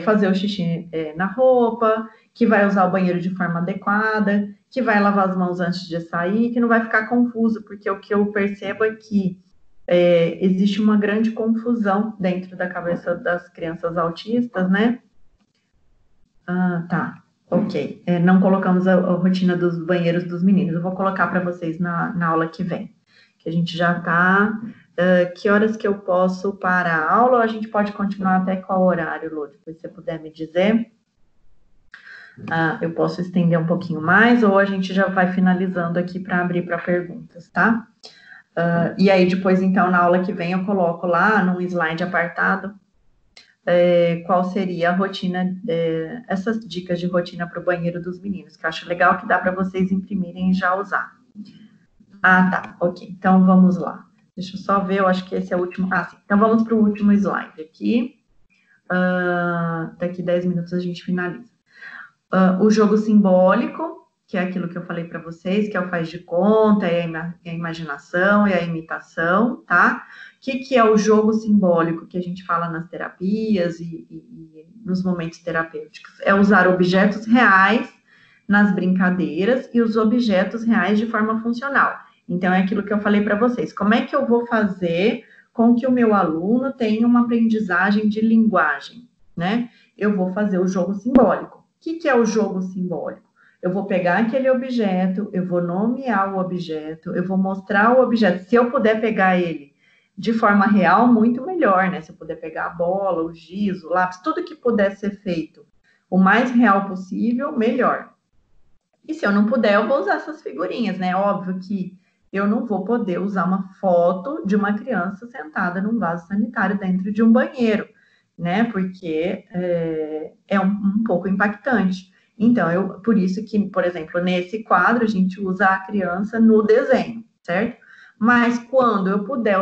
fazer o xixi na roupa, que vai usar o banheiro de forma adequada, que vai lavar as mãos antes de sair, que não vai ficar confuso, porque o que eu percebo é que existe uma grande confusão dentro da cabeça das crianças autistas, né? Tá, ok. Não colocamos a rotina dos banheiros dos meninos. Eu vou colocar para vocês na aula que vem, que a gente já tá... que horas que eu posso parar a aula, ou a gente pode continuar até qual horário, Lô? Depois se você puder me dizer. Eu posso estender um pouquinho mais, ou a gente já vai finalizando aqui para abrir para perguntas, tá? E aí, depois, então, na aula que vem, eu coloco lá, num slide apartado, qual seria a rotina, essas dicas de rotina para o banheiro dos meninos, que eu acho legal que dá para vocês imprimirem e já usar. Tá, ok. Então, vamos lá. Deixa eu só ver, eu acho que esse é o último. Sim. Então, vamos para o último slide aqui. Daqui 10 minutos a gente finaliza. O jogo simbólico, que é aquilo que eu falei para vocês, que é o faz de conta, é a imaginação, é a imitação, tá? O que é o jogo simbólico que a gente fala nas terapias e nos momentos terapêuticos? É usar objetos reais nas brincadeiras e os objetos reais de forma funcional. Então, é aquilo que eu falei para vocês. Como é que eu vou fazer com que o meu aluno tenha uma aprendizagem de linguagem, né? Eu vou fazer o jogo simbólico. O que é o jogo simbólico? Eu vou pegar aquele objeto, eu vou nomear o objeto, eu vou mostrar o objeto. Se eu puder pegar ele de forma real, muito melhor, né? Se eu puder pegar a bola, o giz, o lápis, tudo que puder ser feito o mais real possível, melhor. E se eu não puder, eu vou usar essas figurinhas, né? Óbvio que eu não vou poder usar uma foto de uma criança sentada num vaso sanitário dentro de um banheiro, né? Porque é um pouco impactante. Então, por isso que, por exemplo, nesse quadro, a gente usa a criança no desenho, certo? Mas quando eu puder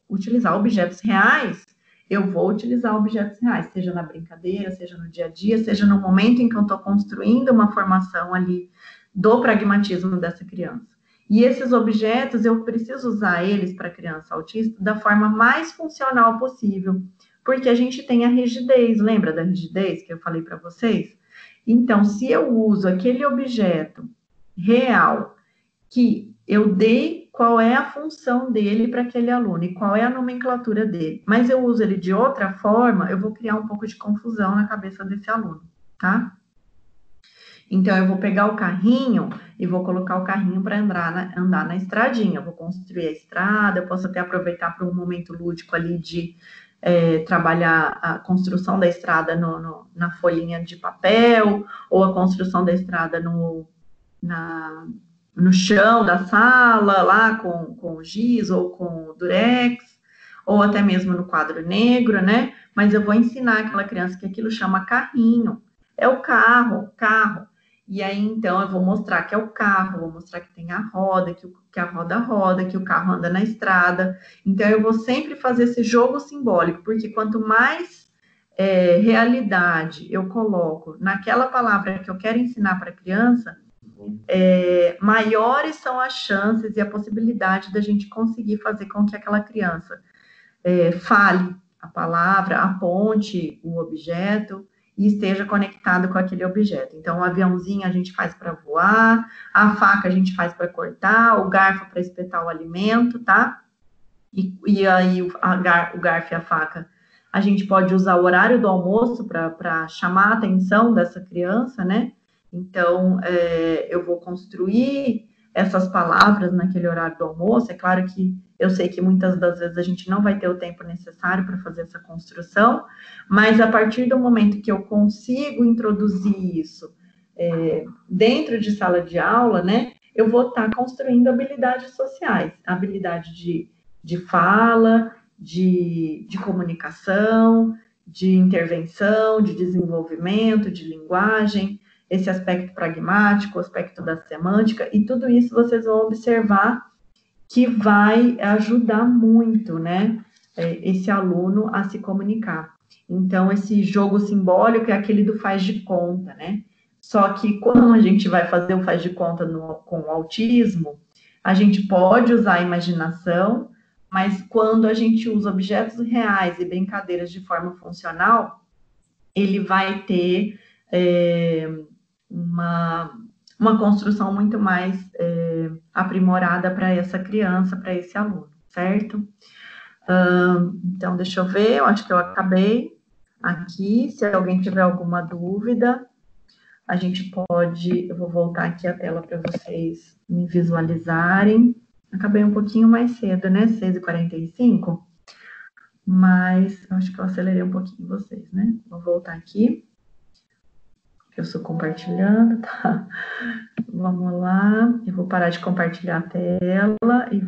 utilizar objetos reais, eu vou utilizar objetos reais, seja na brincadeira, seja no dia a dia, seja no momento em que eu estou construindo uma formação ali do pragmatismo dessa criança. E esses objetos, eu preciso usar eles para a criança autista da forma mais funcional possível, porque a gente tem a rigidez, lembra da rigidez que eu falei para vocês? Então, se eu uso aquele objeto real, que eu dei qual é a função dele para aquele aluno e qual é a nomenclatura dele, mas eu uso ele de outra forma, eu vou criar um pouco de confusão na cabeça desse aluno, tá? Então, eu vou pegar o carrinho e vou colocar o carrinho para andar na estradinha. Eu vou construir a estrada, eu posso até aproveitar para um momento lúdico ali de trabalhar a construção da estrada na folhinha de papel, ou a construção da estrada no chão da sala, lá com o giz ou com o durex, ou até mesmo no quadro negro, né? Mas eu vou ensinar aquela criança que aquilo chama carrinho. É o carro. E aí, então, eu vou mostrar que é o carro, vou mostrar que tem a roda, que a roda roda, que o carro anda na estrada. Então, eu vou sempre fazer esse jogo simbólico, porque quanto mais realidade eu coloco naquela palavra que eu quero ensinar para a criança, maiores são as chances e a possibilidade da gente conseguir fazer com que aquela criança fale a palavra, aponte o objeto e esteja conectado com aquele objeto. Então, o aviãozinho a gente faz para voar, a faca a gente faz para cortar, o garfo para espetar o alimento, tá? E aí o garfo e a faca, a gente pode usar o horário do almoço para chamar a atenção dessa criança, né? Então, eu vou construir essas palavras naquele horário do almoço. É claro que eu sei que muitas das vezes a gente não vai ter o tempo necessário para fazer essa construção, mas a partir do momento que eu consigo introduzir isso dentro de sala de aula, né, eu vou estar construindo habilidades sociais, habilidade de fala, de comunicação, de intervenção, de desenvolvimento, de linguagem, esse aspecto pragmático, o aspecto da semântica, e tudo isso vocês vão observar que vai ajudar muito, né, esse aluno a se comunicar. Então, esse jogo simbólico é aquele do faz de conta, né? Só que quando a gente vai fazer o faz de conta com o autismo, a gente pode usar a imaginação, mas quando a gente usa objetos reais e brincadeiras de forma funcional, ele vai ter uma construção muito mais aprimorada para essa criança, para esse aluno, certo? Então, deixa eu ver, eu acho que eu acabei aqui. Se alguém tiver alguma dúvida, a gente pode... Eu vou voltar aqui a tela para vocês me visualizarem. Acabei um pouquinho mais cedo, né? 6h45. Mas eu acho que eu acelerei um pouquinho vocês, né? Vou voltar aqui. Eu estou compartilhando, tá? Vamos lá. Eu vou parar de compartilhar a tela e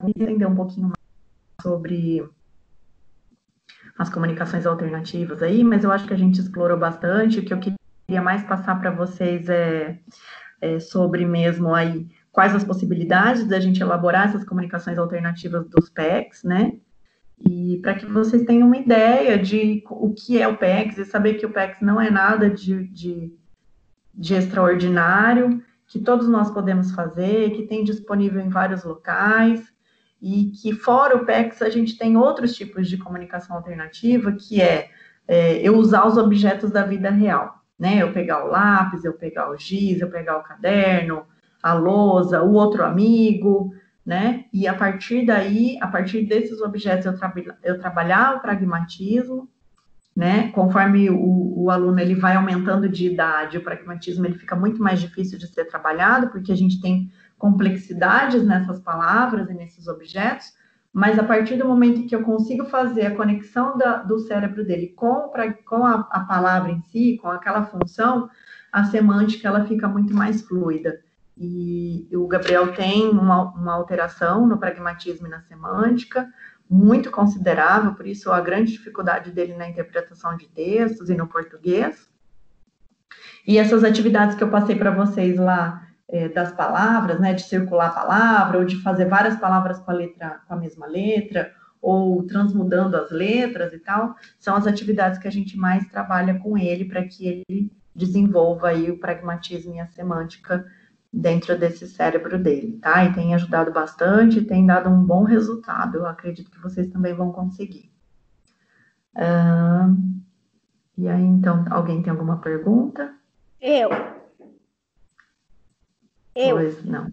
entender um pouquinho mais sobre as comunicações alternativas aí, mas eu acho que a gente explorou bastante. O que eu queria mais passar para vocês é sobre mesmo aí quais as possibilidades da gente elaborar essas comunicações alternativas dos PECs, né? E para que vocês tenham uma ideia de o que é o PECs e saber que o PECs não é nada de extraordinário, que todos nós podemos fazer, que tem disponível em vários locais, e que fora o PECs a gente tem outros tipos de comunicação alternativa, que eu usar os objetos da vida real, né? Eu pegar o lápis, eu pegar o giz, eu pegar o caderno, a lousa, o outro amigo, né? E a partir daí, a partir desses objetos, eu trabalhar o pragmatismo, né? Conforme o aluno ele vai aumentando de idade, o pragmatismo ele fica muito mais difícil de ser trabalhado, porque a gente tem complexidades nessas palavras e nesses objetos, mas a partir do momento em que eu consigo fazer a conexão do cérebro dele com a palavra em si, com aquela função, a semântica ela fica muito mais fluida. E o Gabriel tem uma alteração no pragmatismo e na semântica, muito considerável, por isso a grande dificuldade dele na interpretação de textos e no português. E essas atividades que eu passei para vocês lá, das palavras, né, de circular a palavra, ou de fazer várias palavras com a mesma letra, ou transmudando as letras e tal, são as atividades que a gente mais trabalha com ele, para que ele desenvolva aí o pragmatismo e a semântica dentro desse cérebro dele, tá? E tem ajudado bastante, tem dado um bom resultado. Eu acredito que vocês também vão conseguir. E aí, então, alguém tem alguma pergunta? Eu. Pois não.